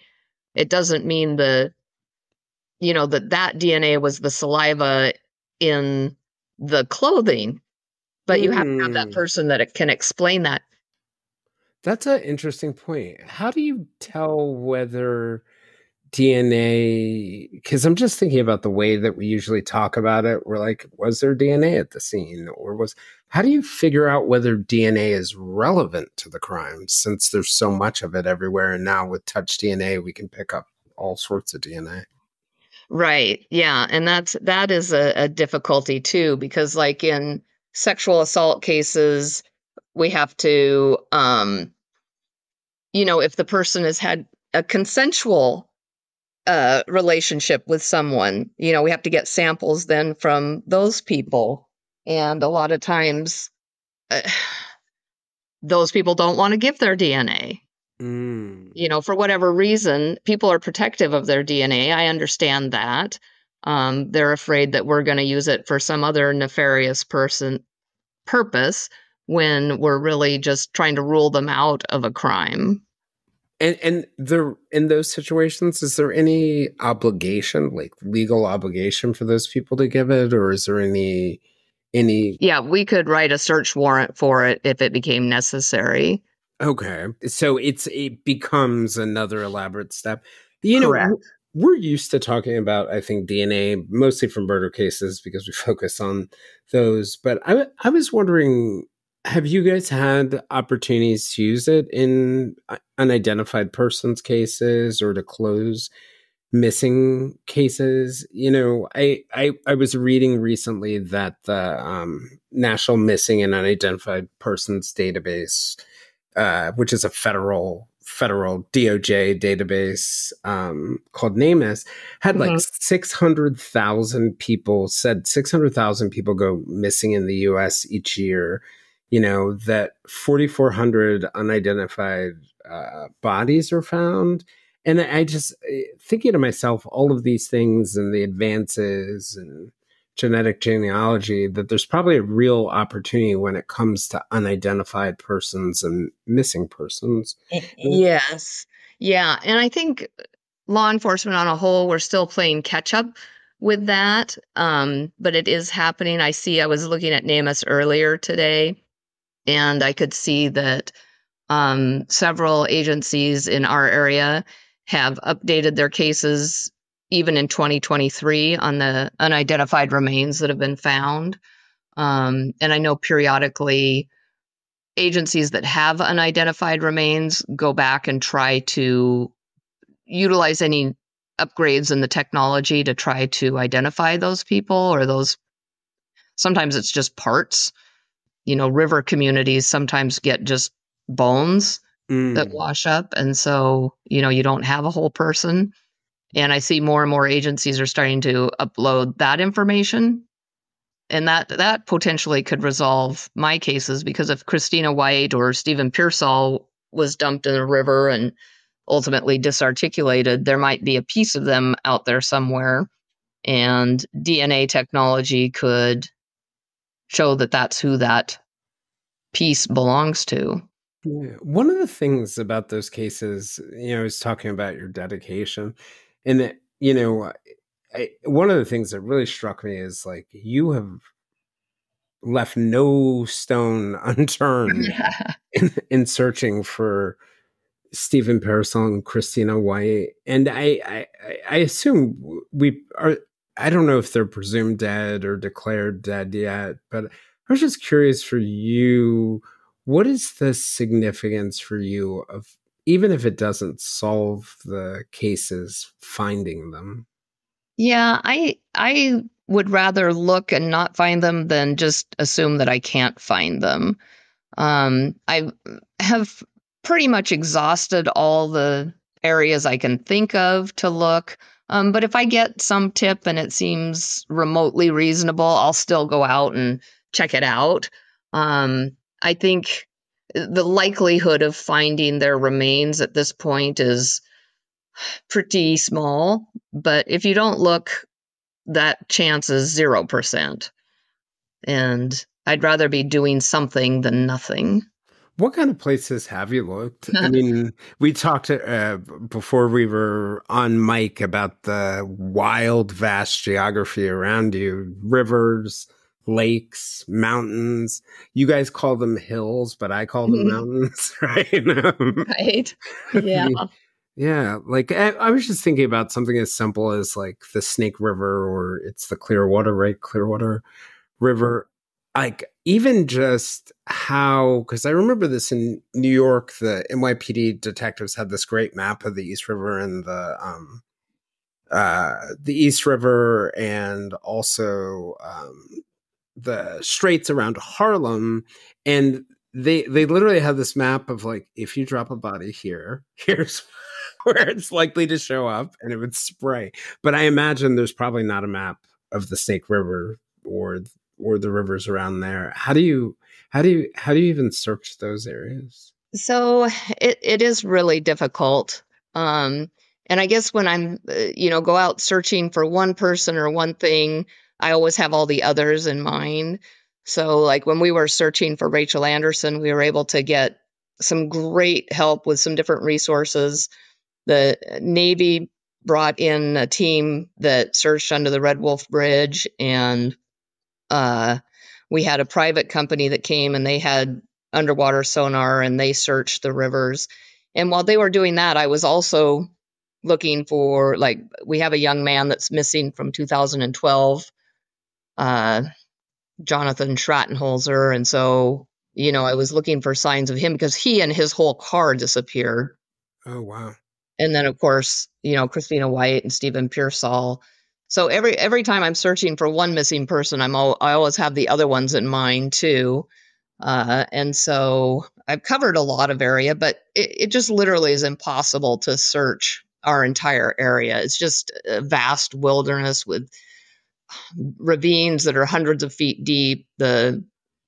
It doesn't mean that DNA was the saliva in the clothing, but you have to have that Mm, person that it can explain that. that's an interesting point. How do you tell whether DNA, because I'm just thinking about the way that we usually talk about it. We're like, was there DNA at the scene? How do you figure out whether DNA is relevant to the crime since there's so much of it everywhere? And now with touch DNA, we can pick up all sorts of DNA. Right. Yeah. And that is a difficulty too, because like in sexual assault cases, we have to if the person has had a consensual relationship with someone, we have to get samples then from those people. And a lot of times uh, those people don't want to give their DNA. Mm. For whatever reason, people are protective of their DNA. I understand that. They're afraid that we're going to use it for some other nefarious purpose when we're really just trying to rule them out of a crime. And there, in those situations, is there any obligation, like legal obligation for those people to give it, or is there any Yeah, we could write a search warrant for it if it became necessary. Okay. So it becomes another elaborate step. Correct. We're used to talking about, I think, DNA mostly from murder cases because we focus on those. But I was wondering, have you guys had opportunities to use it in unidentified persons cases or to close missing cases? I was reading recently that the National Missing and Unidentified Persons Database, which is a federal DOJ database called NamUs, had like Mhm. 600,000 people, said 600,000 people go missing in the US each year. That 4,400 unidentified bodies are found. And I just thinking to myself, all of these things and the advances and genetic genealogy, that there's probably a real opportunity when it comes to unidentified persons and missing persons. Yes. Yeah. And I think law enforcement on a whole, we're still playing catch up with that. But it is happening. I was looking at NamUs earlier today, and I could see that several agencies in our area have updated their cases even in 2023 on the unidentified remains that have been found. And I know periodically agencies that have unidentified remains go back and try to utilize any upgrades in the technology to try to identify those people or those. Sometimes it's just parts. River communities sometimes get just bones that Mm. wash up. And so, you don't have a whole person. And I see more and more agencies are starting to upload that information. And that potentially could resolve my cases, because if Christina White or Stephen Pearsall was dumped in a river and ultimately disarticulated, there might be a piece of them out there somewhere. And DNA technology could show that that's who that piece belongs to. Yeah. One of the things about those cases, I was talking about your dedication, and that, one of the things that really struck me is like you have left no stone unturned in searching for Stephen Pearsall and Christina White. And I assume we are, I don't know if they're presumed dead or declared dead yet, but I was just curious for you, what is the significance for you of, even if it doesn't solve the cases, finding them? Yeah, I would rather look and not find them than just assume that I can't find them. I have pretty much exhausted all the areas I can think of to look. But if I get some tip and it seems remotely reasonable, I'll still go out and check it out. I think the likelihood of finding their remains at this point is pretty small. But if you don't look, that chance is 0%. And I'd rather be doing something than nothing. What kind of places have you looked? I mean, we talked before we were on mic about the wild, vast geography around you, rivers, lakes, mountains. You guys call them hills, but I call them mountains, right? Right. Yeah. Yeah, like I was just thinking about something as simple as like the Snake River, or it's the Clearwater, right? Clearwater River. Like even just how, because I remember this in New York, the NYPD detectives had this great map of the East River and the East River, and also the straits around Harlem, and they literally have this map of like, if you drop a body here, here's where it's likely to show up, and it would spray. But I imagine there's probably not a map of the Snake River or the rivers around there. How do you even search those areas? So it is really difficult. Um, and I guess when I'm, go out searching for one person or one thing, I always have all the others in mind. So, like when we were searching for Rachel Anderson, we were able to get some great help with some different resources. The Navy brought in a team that searched under the Red Wolf Bridge, and uh, we had a private company that came and they had underwater sonar and they searched the rivers. And while they were doing that, I was also looking for, like, we have a young man that's missing from 2012, uh, Jonathan Schrattenholzer. And so, I was looking for signs of him because he and his whole car disappeared. Oh wow. And then, of course, Christina White and Stephen Pearsall. So every time I'm searching for one missing person, I always have the other ones in mind too. And so I've covered a lot of area, but it just literally is impossible to search our entire area. It's just a vast wilderness with ravines that are hundreds of feet deep, the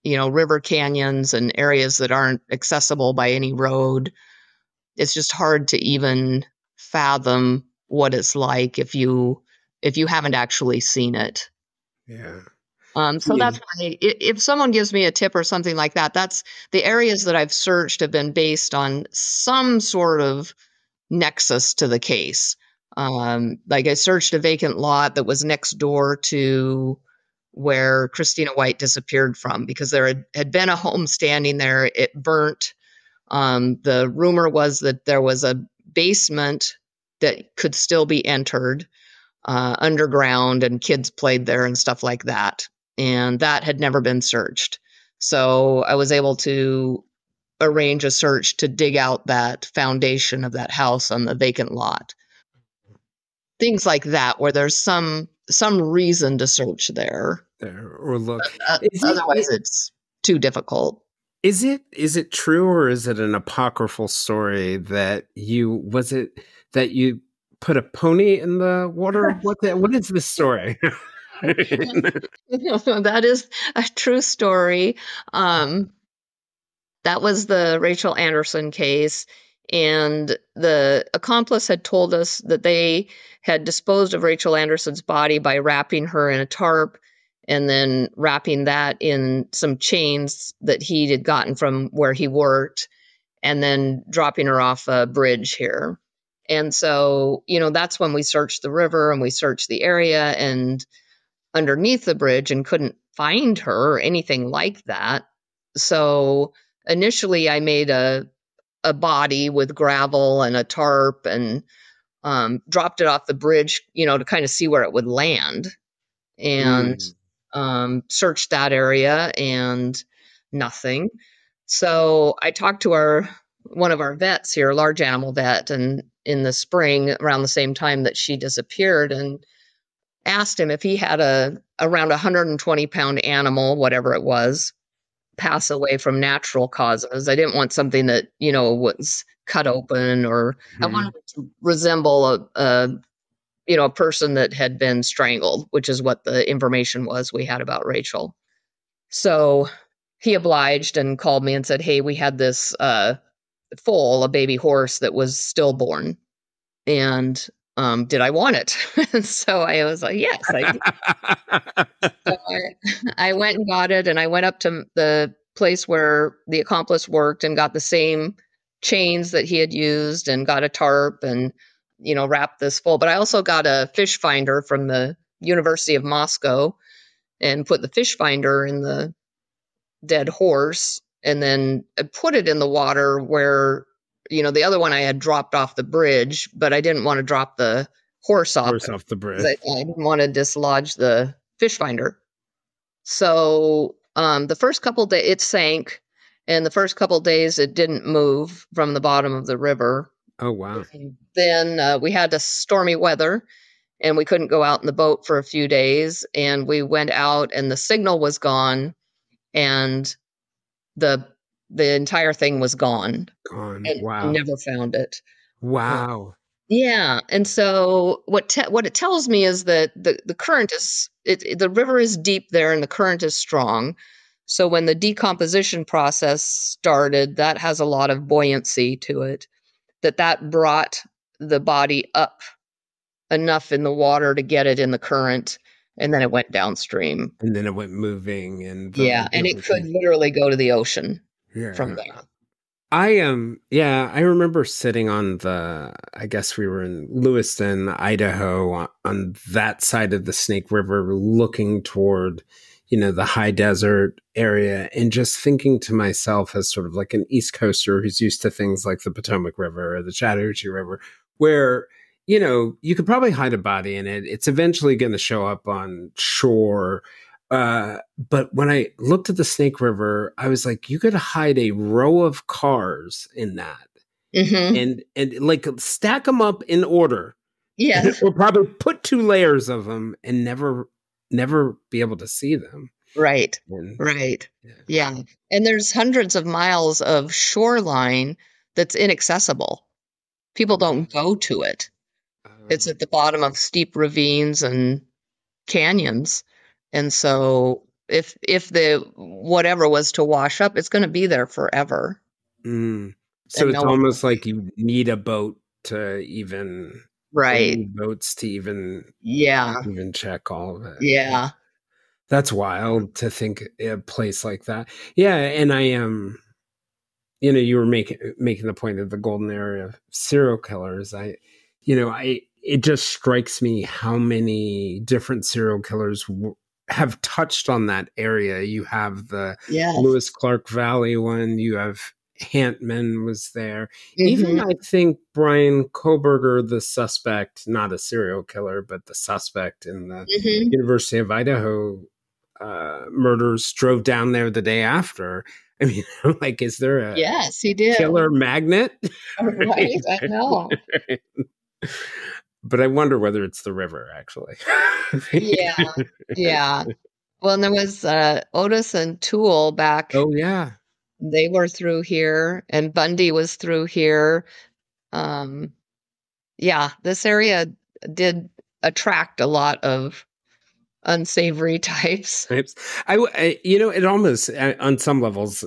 river canyons and areas that aren't accessible by any road. It's just hard to even fathom what it's like if you haven't actually seen it. Yeah. So Yeah. that's why if someone gives me a tip or something like that, that's the areas that I've searched have been based on some sort of nexus to the case. Like I searched a vacant lot that was next door to where Christina White disappeared from because there had been a home standing there. It burnt. The rumor was that there was a basement that could still be entered underground, and kids played there and stuff like that. And that had never been searched. So I was able to arrange a search to dig out that foundation of that house on the vacant lot. Things like that, where there's some reason to search there. There, or look. Otherwise, it's too difficult. Is it true, or is it an apocryphal story that you put a pony in the water? What is this story? That is a true story. Um, that was the Rachel Anderson case. And the accomplice had told us that they had disposed of Rachel Anderson's body by wrapping her in a tarp and then wrapping that in some chains that he had gotten from where he worked and then dropping her off a bridge here. And so, that's when we searched the river and we searched the area and underneath the bridge and couldn't find her or anything like that. So initially I made a body with gravel and a tarp and dropped it off the bridge, to kind of see where it would land, and Mm. searched that area and nothing. So I talked to one of our vets here, a large animal vet, and in the spring around the same time that she disappeared, and asked him if he had around 120-pound animal, whatever it was, pass away from natural causes. I didn't want something that, was cut open, or I Hmm. wanted it to resemble a person that had been strangled, which is what the information was we had about Rachel. So he obliged and called me and said, "Hey, we had this foal, a baby horse that was stillborn, and did I want it?" And so I was like, "Yes, I do." So I went and got it, and I went up to the place where the accomplice worked and got the same chains that he had used, and got a tarp, and wrapped this full. But I also got a fish finder from the University of Moscow and put the fish finder in the dead horse, and then I put it in the water where, the other one I had dropped off the bridge, but I didn't want to drop the horse off Horse off the because bridge. I didn't want to dislodge the fish finder. So the first couple days it sank, and the first couple days it didn't move from the bottom of the river. Oh, wow. And then we had a stormy weather, and we couldn't go out in the boat for a few days. And we went out, and the signal was gone, and the entire thing was gone, Gone. and we Wow. never found it. Uh, Wow. yeah, and so what it tells me is that the current is the river is deep there, and the current is strong. So when the decomposition process started, that has a lot of buoyancy to it. That brought the body up enough in the water to get it in the current, and then it went downstream. And then it went moving and Yeah, and it could everything. literally go to the ocean from Yeah. there. Yeah, I remember sitting on I guess we were in Lewiston, Idaho, on that side of the Snake River, looking toward, the high desert area, and just thinking to myself, as sort of like an East Coaster who's used to things like the Potomac River or the Chattahoochee River, where, you could probably hide a body in it. It's eventually going to show up on shore. But when I looked at the Snake River, I was like, you could hide a row of cars in that, Hmm. and like stack them up in order, Yes. or probably put two layers of them and never be able to see them. Right. And Right. yeah. Yeah. And there's hundreds of miles of shoreline that's inaccessible. People don't go to it. It's Um, at the bottom of steep ravines and canyons. And so if the whatever was to wash up, it's going to be there forever, mm. So and it's no one will almost like see. you need a boat to even, or Right. need boats to Yeah. even check all of it. Yeah. That's wild to think a place like that. Yeah, and I am. You were making the point of the golden area of serial killers. It just strikes me how many different serial killers have touched on that area. You have the Yes. Lewis Clark Valley one. You have Hantman was there. Even Mhm. I think Brian Koberger, the suspect, not a serial killer, but the suspect in the Mhm. University of Idaho murders, drove down there the day after. I mean, I'm like, is there a Yes, he did. killer magnet? Right, I know. But I wonder whether it's the river, actually. Yeah. Yeah. Well, and there was, Otis and Toole back. Oh, yeah. They were through here, and Bundy was through here. Um, yeah, this area did attract a lot of unsavory types. It's, it almost, on some levels,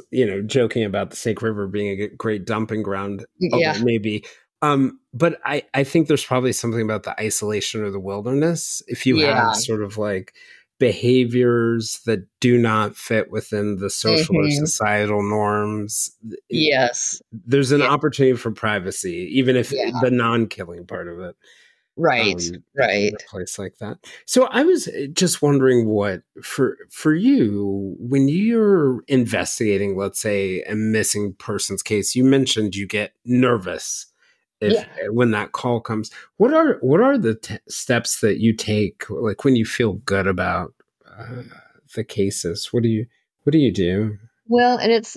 joking about the Snake River being a great dumping ground, although Yeah. maybe. But I think there's probably something about the isolation of the wilderness. If you have Yeah. sort of like behaviors that do not fit within the social or Mhm. societal norms, Yes. there's an Yeah. opportunity for privacy, even if Yeah. the non-killing part of it. Right, in a right. place like that. So I was just wondering what for you when you're investigating, let's say, a missing persons case. You mentioned you get nervous if Yeah. when that call comes. What are the steps that you take, like when you feel good about the cases? What do you do? Well, and it's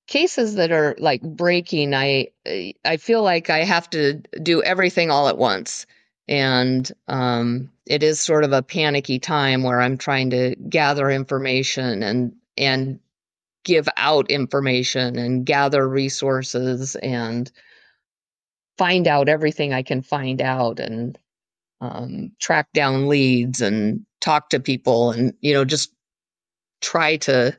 cases that are like breaking, I feel like I have to do everything all at once. And it is sort of a panicky time where I'm trying to gather information and give out information and gather resources and find out everything I can find out and track down leads and talk to people and just try to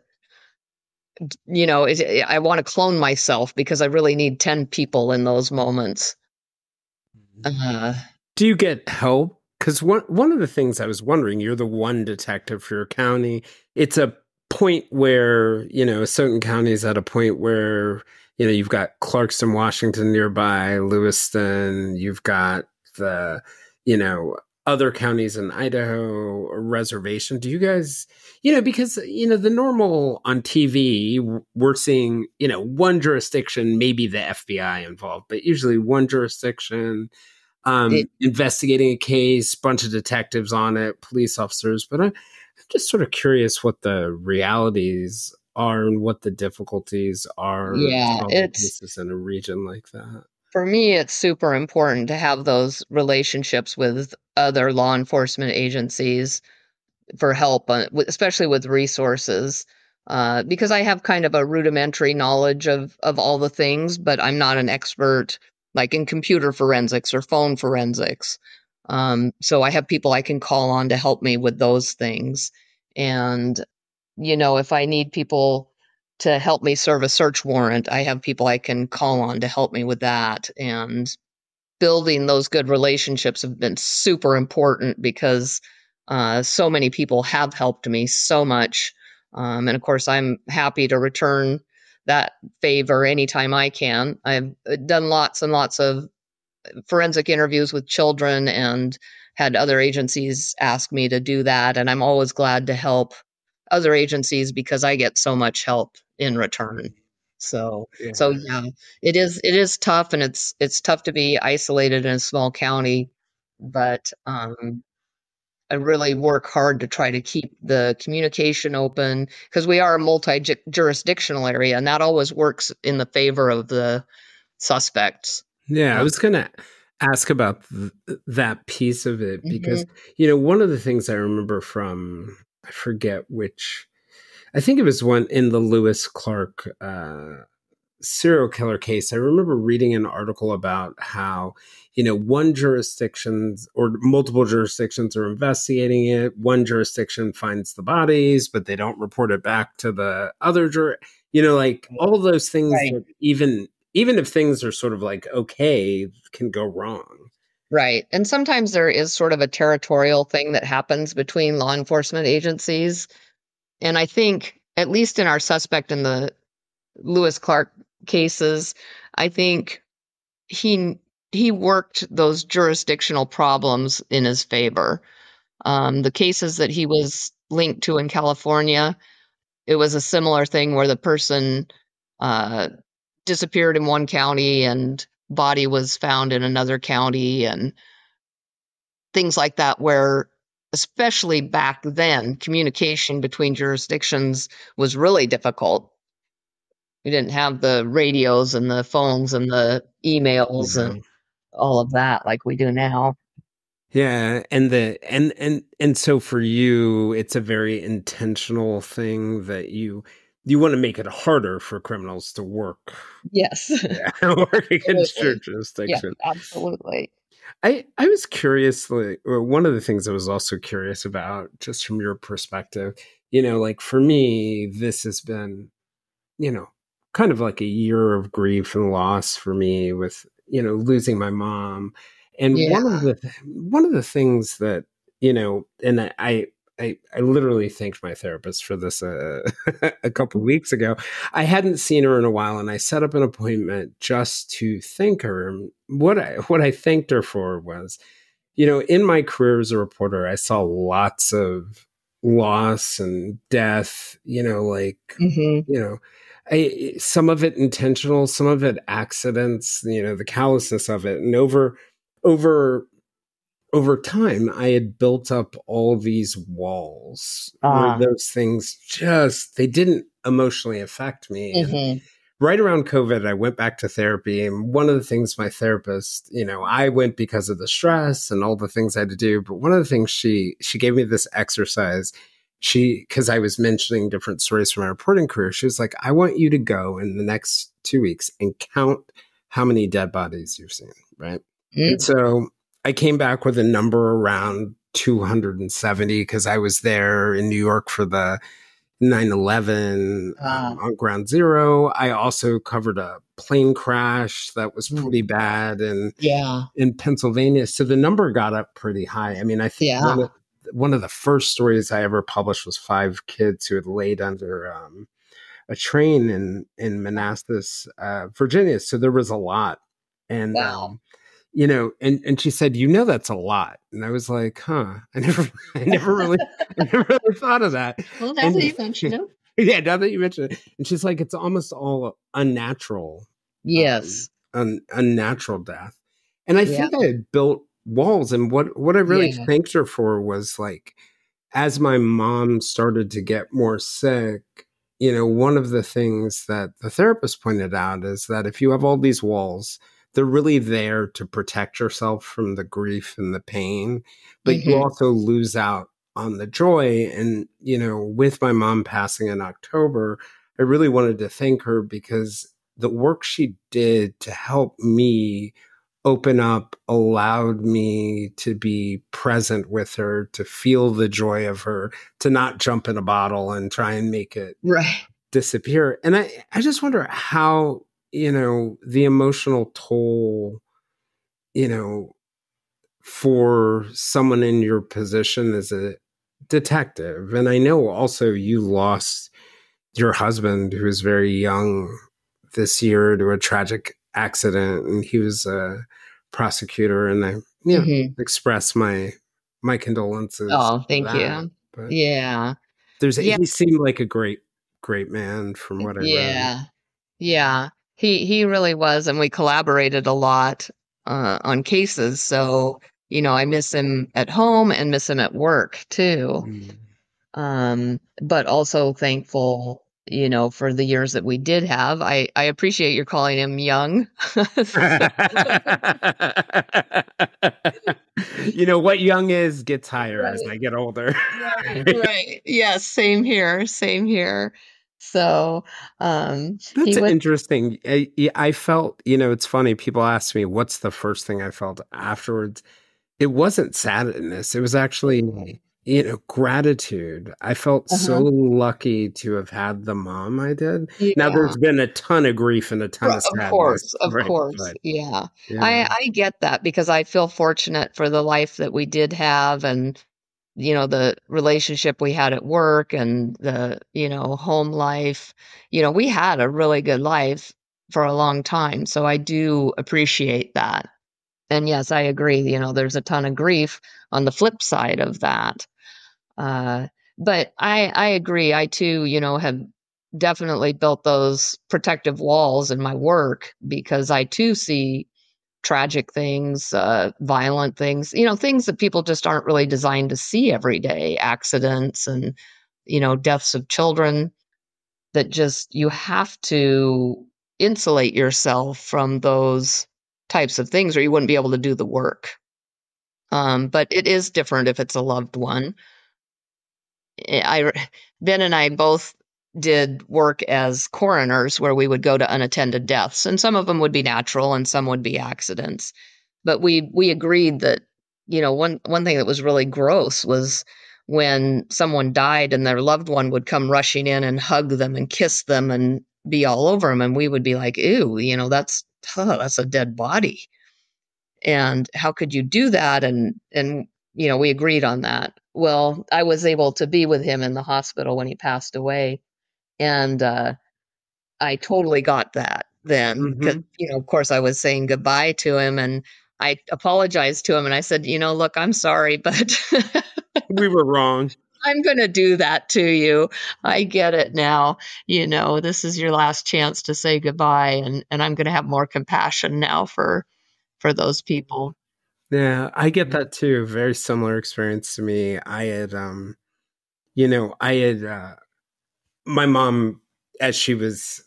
I want to clone myself because I really need 10 people in those moments. Uh, Do you get help? Because one of the things I was wondering, you're the one detective for your county. It's a point where, Asotin County is at a point where, you've got Clarkston, Washington nearby, Lewiston, you've got the, you know, other counties in Idaho, a reservation. Do you guys, because, the normal on TV, we're seeing, one jurisdiction, maybe the FBI involved, but usually one jurisdiction it, investigating a case, bunch of detectives on it, police officers. But I'm just sort of curious what the realities are and what the difficulties are yeah, solving it's cases in a region like that. for me, it's super important to have those relationships with other law enforcement agencies for help, especially with resources, because I have kind of a rudimentary knowledge of all the things, but I'm not an expert like in computer forensics or phone forensics. So I have people I can call on to help me with those things. And if I need people to help me serve a search warrant, I have people I can call on to help me with that. And building those good relationships have been super important because so many people have helped me so much. And of course, I'm happy to return that favor anytime I can. I've done lots and lots of forensic interviews with children and had other agencies ask me to do that. And I'm always glad to help other agencies because I get so much help in return. So Yeah. yeah, it is tough, and it's tough to be isolated in a small county, but I really work hard to try to keep the communication open because we are a multi-jurisdictional area, and that always works in the favor of the suspects. Yeah, I Uh, was going to ask about that piece of it because, mhm. one of the things I remember from, I forget which, I think it was one in the Lewis Clark serial killer case. I remember reading an article about how, one jurisdiction or multiple jurisdictions are investigating it. One jurisdiction finds the bodies, but they don't report it back to the other like all those things Right. that even if things are sort of like okay, can go wrong. Right. And sometimes there is sort of a territorial thing that happens between law enforcement agencies. And I think, at least in our suspect in the Lewis Clark cases, I think he he worked those jurisdictional problems in his favor. The cases that he was linked to in California, it was a similar thing where the person uh, disappeared in one county and body was found in another county and things like that, where especially back then, communication between jurisdictions was really difficult. We didn't have the radios and the phones and the emails and Yeah. all of that like we do now. Yeah, and the and so for you, it's a very intentional thing that you want to make it harder for criminals to work. Yes, Yeah, work against your absolutely. Yeah, jurisdiction. absolutely. I was curious, like, or one of the things I was also curious about, just from your perspective, like for me, this has been, you know, kind of like a year of grief and loss for me with, losing my mom. And Yeah. one of the things that, and I literally thanked my therapist for this a couple of weeks ago. I hadn't seen her in a while, and I set up an appointment just to thank her. And what I thanked her for was, in my career as a reporter, I saw lots of loss and death. Hmm. Some of it intentional, some of it accidents. The callousness of it, and over over time, I had built up all these walls where Ah. those things they didn't emotionally affect me. And Hmm. right around COVID, I went back to therapy. And one of the things my therapist, I went because of the stress and all the things I had to do. But one of the things she gave me this exercise. Because I was mentioning different stories from my reporting career, she was like, I want you to go in the next 2 weeks and count how many dead bodies you've seen. Right. And Mm. so I came back with a number around 270 because I was there in New York for the 9/11 Ah. on Ground Zero. I also covered a plane crash that was Mm. pretty bad Yeah. in Pennsylvania. So the number got up pretty high. I mean, I think Yeah. one of the first stories I ever published was 5 kids who had laid under a train in Manassas, Virginia. So there was a lot. And Wow. and she said, that's a lot. And I was like, huh, I never really thought of that. Well, now that And you mention it. yeah, now that you mention it. And she's like, it's almost all unnatural, Yes. unnatural death. And I Yeah. think I had built walls. And what I really Yeah. thanked her for was like, as my mom started to get more sick, one of the things that the therapist pointed out is that if you have all these walls, they're really there to protect yourself from the grief and the pain, but you Hmm. also lose out on the joy. And, with my mom passing in October, I really wanted to thank her because the work she did to help me open up allowed me to be present with her, to feel the joy of her, to not jump in a bottle and try and make it Right. disappear. And I just wonder how, the emotional toll, you know, for someone in your position as a detective. And I know also you lost your husband, who was very young this year, to a tragic accident, and he was a prosecutor. And I, Hmm. express my condolences Oh, for thank that. you. But Yeah. Yeah. he seemed like a great man from what I read. Yeah. Yeah. He really was, and we collaborated a lot on cases. So, I miss him at home and miss him at work too. Mm. But also thankful, for the years that we did have. I appreciate your calling him young. So, What young is gets higher as right. I get older. Right, right. Yes, same here, same here. So, That's he was. interesting. I felt, it's funny. People ask me, what's the first thing I felt afterwards? It wasn't sadness. It was actually, gratitude. I felt so Uh-huh. lucky to have had the mom I did. Now, Yeah. there's been a ton of grief and a ton of sadness, Of right? course, But yeah. yeah. I get that because I feel fortunate for the life that we did have and, the relationship we had at work and the, home life. We had a really good life for a long time, so I do appreciate that. And yes, I agree, there's a ton of grief on the flip side of that. Uh, but I agree. I too, have definitely built those protective walls in my work because I too see tragic things, violent things, things that people just aren't really designed to see every day, accidents and, deaths of children that just you have to insulate yourself from those types of things or you wouldn't be able to do the work. But it is different if it's a loved one. I Ben and I both did work as coroners where we would go to unattended deaths, and some of them would be natural and some would be accidents. But we agreed that, one thing that was really gross was when someone died and their loved one would come rushing in and hug them and kiss them and be all over them, and we would be like, "Ew, that's a dead body." And how could you do that? And we agreed on that. well, I was able to be with him in the hospital when he passed away. And I totally got that then because, Hmm. of course, I was saying goodbye to him and I apologized to him and I said, look, I'm sorry, but We were wrong. I'm going to do that to you. I get it now. This is your last chance to say goodbye. And I'm going to have more compassion now for those people. Yeah, I get that too. Very similar experience to me. I had my mom as she was,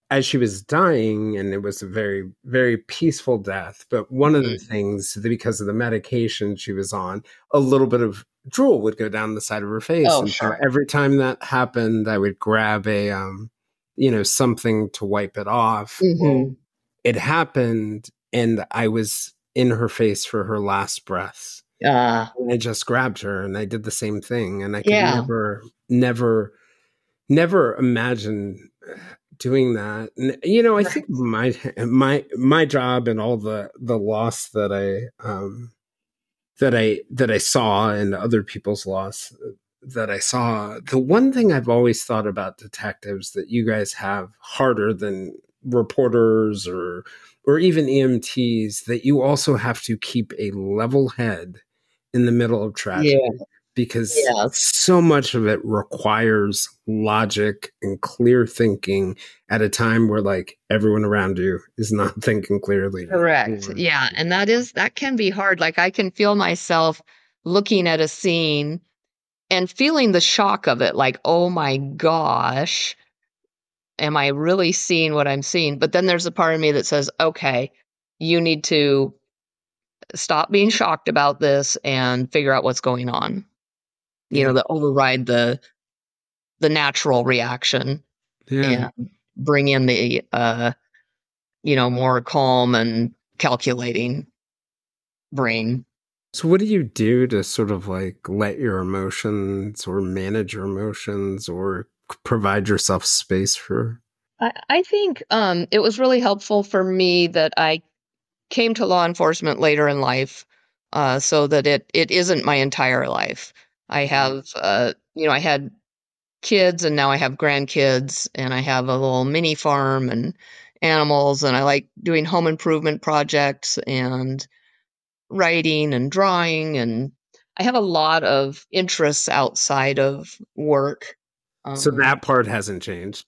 as she was dying, and it was a very, very peaceful death. But one of the Mhm. things, because of the medication she was on, a little bit of drool would go down the side of her face. Oh, And so sure. every time that happened, I would grab something to wipe it off. Well, Hmm. it happened, and I was in her face for her last breaths. Uh, And I just grabbed her and I did the same thing. And I could yeah, never imagine doing that. And I think right. my job and all the loss that I saw and other people's loss that I saw. The one thing I've always thought about detectives that you guys have harder than reporters or even EMTs, that you also have to keep a level head in the middle of Yeah, tragedy, because yes. so much of it requires logic and clear thinking at a time where like everyone around you is not thinking clearly. Correct. Yeah, and that can be hard. Like I can feel myself looking at a scene and feeling the shock of it, like, "Oh my gosh, am I really seeing what I'm seeing?" But then there's a part of me that says, "Okay, you need to stop being shocked about this and figure out what's going on." Yeah. That override the natural reaction Yeah. and bring in the more calm and calculating brain. So what do you do to sort of like let your emotions or manage your emotions or provide yourself space for? I think it was really helpful for me that I came to law enforcement later in life, so that it isn't my entire life. I have, I had kids and now I have grandkids and I have a little mini farm and animals and I like doing home improvement projects and writing and drawing and I have a lot of interests outside of work. So Um, that part hasn't changed.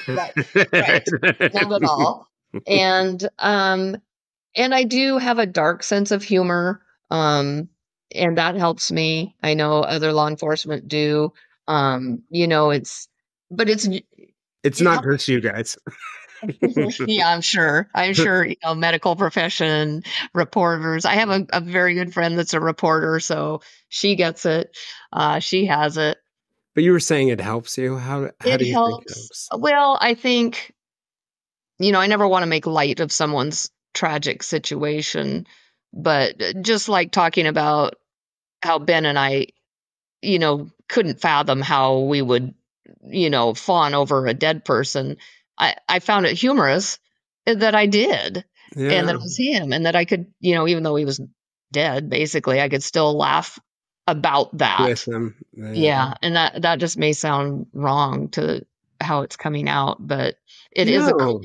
right, right, not at all. And I do have a dark sense of humor, and that helps me. I know other law enforcement do. But It's you not have just you guys. yeah, I'm sure. I'm sure, medical profession, reporters. I have a very good friend that's a reporter, so she gets it. She has it. But you were saying it helps you. How It do you think it helps. helps? Well, I think, I never want to make light of someone's tragic situation, but just like talking about how Ben and I, couldn't fathom how we would, fawn over a dead person. I found it humorous that I did, and that Yeah, it was him, and that I could, even though he was dead, basically, I could still laugh about with that. them. Yeah. Yeah, and that just may sound wrong to how it's coming out, but it is a No.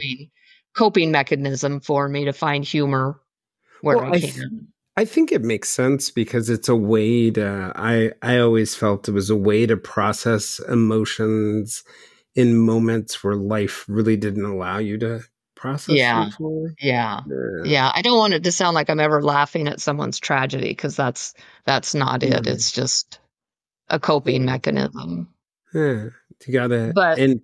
coping mechanism for me to find humor where Well, I can. I think it makes sense because it's a way to I always felt it was a way to process emotions in moments where life really didn't allow you to process them Yeah. fully. Yeah. Yeah. Yeah, I don't want it to sound like I'm ever laughing at someone's tragedy because that's not it. No. It's just a coping mechanism. Yeah. You gotta But, and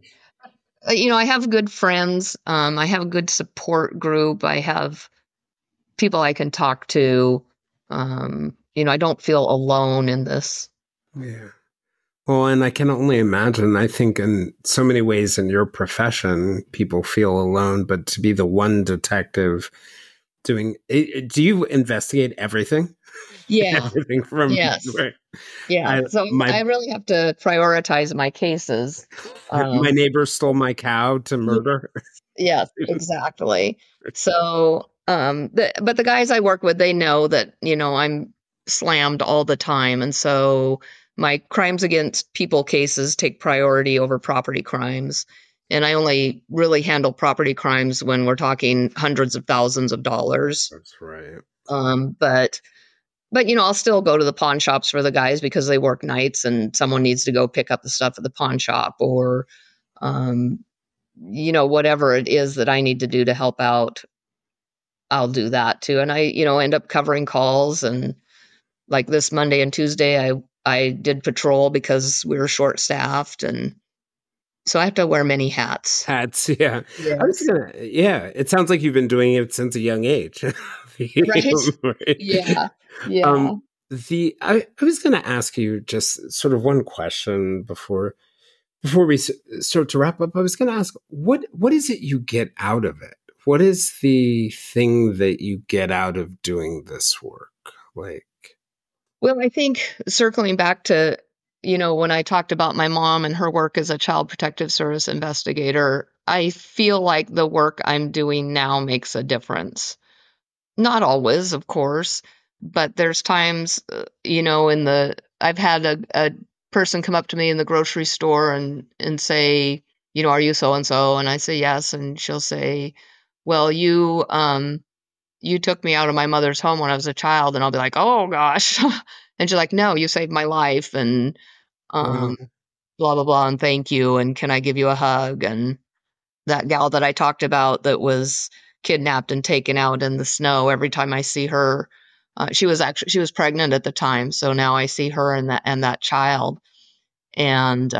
I have good friends. I have a good support group. I have people I can talk to. I don't feel alone in this. yeah. Well, and I can only imagine, I think in so many ways in your profession, people feel alone, but to be the one detective doing do you investigate everything? Yeah. Everything from Yes. right. Yeah. I So my I really have to prioritize my cases. my Um, neighbor stole my cow to murder. Yes, exactly. So, but the guys I work with, they know that, I'm slammed all the time. And so my crimes against people cases take priority over property crimes. And I only really handle property crimes when we're talking hundreds of thousands of dollars. That's right. Um, but but I'll still go to the pawn shops for the guys because they work nights and someone needs to go pick up the stuff at the pawn shop, or um, whatever it is that I need to do to help out, I'll do that too. And I, end up covering calls. And like this Monday and Tuesday, I did patrol because we were short staffed, and so I have to wear many hats. Hats, yeah. Yes. Yeah, it sounds like you've been doing it since a young age. Right. Right. Yeah. Yeah. Um, I was going to ask you just sort of one question before we start to wrap up. I was going to ask, what is it you get out of it? What is the thing that you get out of doing this work? Like, Well, I think circling back to, when I talked about my mom and her work as a child protective service investigator, I feel like the work I'm doing now makes a difference. Not always, of course, but there's times, I've had a person come up to me in the grocery store and say, are you so and so? And I say yes, and she'll say, well, you took me out of my mother's home when I was a child. And I'll be like, oh gosh. And she's like, no, you saved my life, and wow. um blah blah blah, and thank you, and can I give you a hug? And that gal that I talked about that was kidnapped and taken out in the snow, every time I see her, she was pregnant at the time, so now I see her and that child, and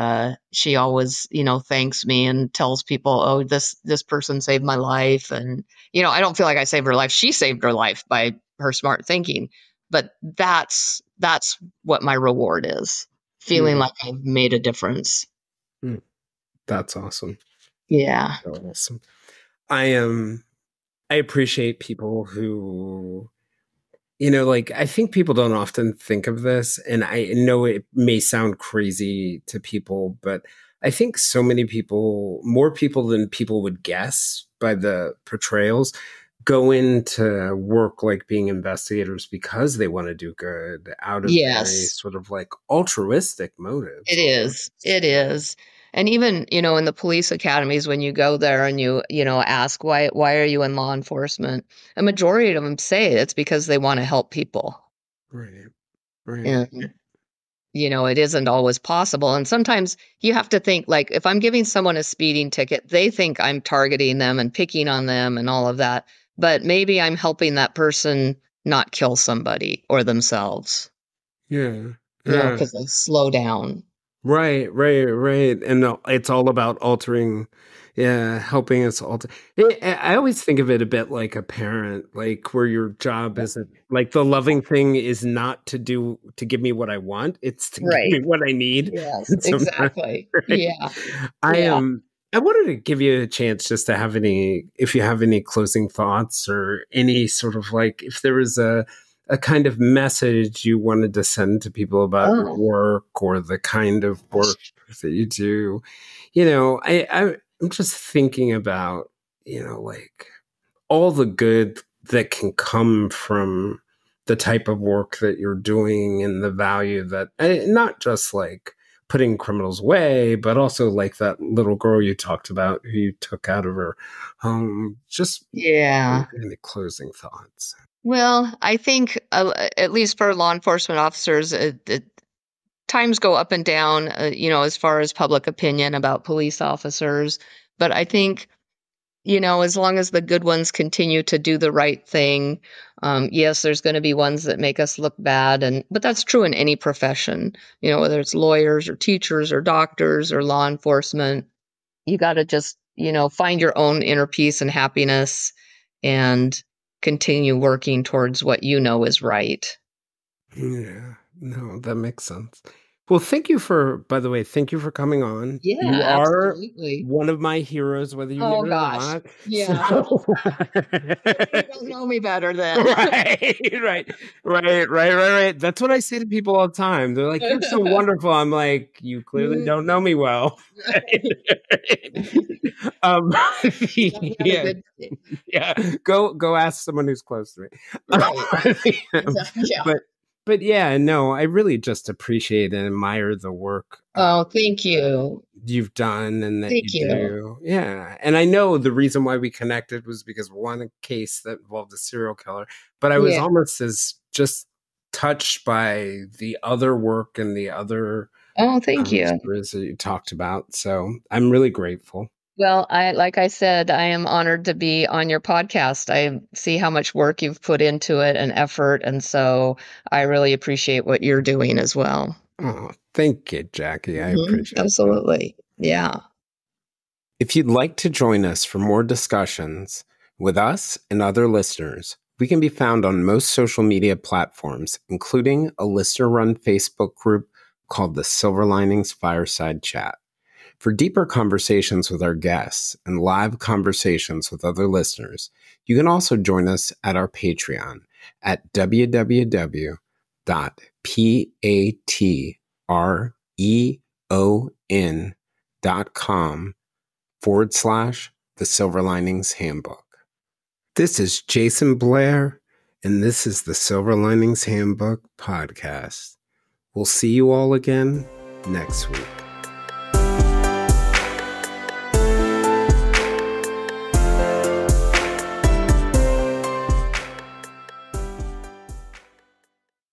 she always, thanks me and tells people, oh, this person saved my life. And I don't feel like I saved her life, she saved her life by her smart thinking. But that's what my reward is, feeling Mm, like I've made a difference. mm. That's awesome. Yeah. So awesome. I appreciate people who, like, I think people don't often think of this, and I know it may sound crazy to people, but I think so many people, more people than people would guess by the portrayals, go into work like being investigators because they want to do good out of very Yes. sort of like altruistic motives It is. almost. It is. And even, in the police academies, when you go there and you ask, why are you in law enforcement? A majority of them say it's because they want to help people. Right. Right. And, it isn't always possible. And sometimes you have to think, like, if I'm giving someone a speeding ticket, they think I'm targeting them and picking on them and all of that. But maybe I'm helping that person not kill somebody or themselves, Yeah. Yeah. because they slow down. Right, right, right. And it's all about altering, yeah, helping us alter. I always think of it a bit like a parent, like where your job isn't like the loving thing is not to give me what I want, it's to give me Right. what I need. Yes, And sometimes, exactly. right? Yeah, I yeah. am. I wanted to give you a chance just to have if you have any closing thoughts or any sort of like, if there was a kind of message you wanted to send to people about your Oh, work or the kind of work gosh. that you do. I'm just thinking about, like all the good that can come from the type of work that you're doing and the value that, not just like putting criminals away, but also like that little girl you talked about who you took out of her home. Just Yeah. any closing thoughts. Well, I think, at least for law enforcement officers, times go up and down, as far as public opinion about police officers. But I think, as long as the good ones continue to do the right thing, yes, there's going to be ones that make us look bad, but that's true in any profession. Whether it's lawyers or teachers or doctors or law enforcement, you got to just, find your own inner peace and happiness, and continue working towards what you know is right. Yeah, no, that makes sense. Well, by the way, thank you for coming on. You Yeah, are absolutely. one of my heroes, whether you Oh know it or gosh. not. Yeah. So, You don't know me better then. right, right. That's what I say to people all the time. They're like, "You're so wonderful." I'm like, "You clearly Mm, don't know me well." right. um, I've had a yeah, good yeah. Go ask someone who's close to me. right. Um, Exactly. Yeah. but But yeah, no, I really just appreciate and admire the work Oh, thank you. you've done and that you Thank you. do. Yeah. And I know the reason why we connected was because one case that involved a serial killer, but I was Yeah. almost as just touched by the other work and the other Oh, thank you. stories that you talked about. So I'm really grateful. Well, like I said, I am honored to be on your podcast. I see how much work you've put into it and effort, and so I really appreciate what you're doing as well. Oh, thank you, Jackie. I Mhm, appreciate that. absolutely. Yeah. If you'd like to join us for more discussions with us and other listeners, we can be found on most social media platforms, including a listener-run Facebook group called the Silver Linings Fireside Chat. For deeper conversations with our guests and live conversations with other listeners, you can also join us at our Patreon at www.patreon.com/The Silver Linings Handbook. This is Jason Blair, and this is the Silver Linings Handbook podcast. We'll see you all again next week.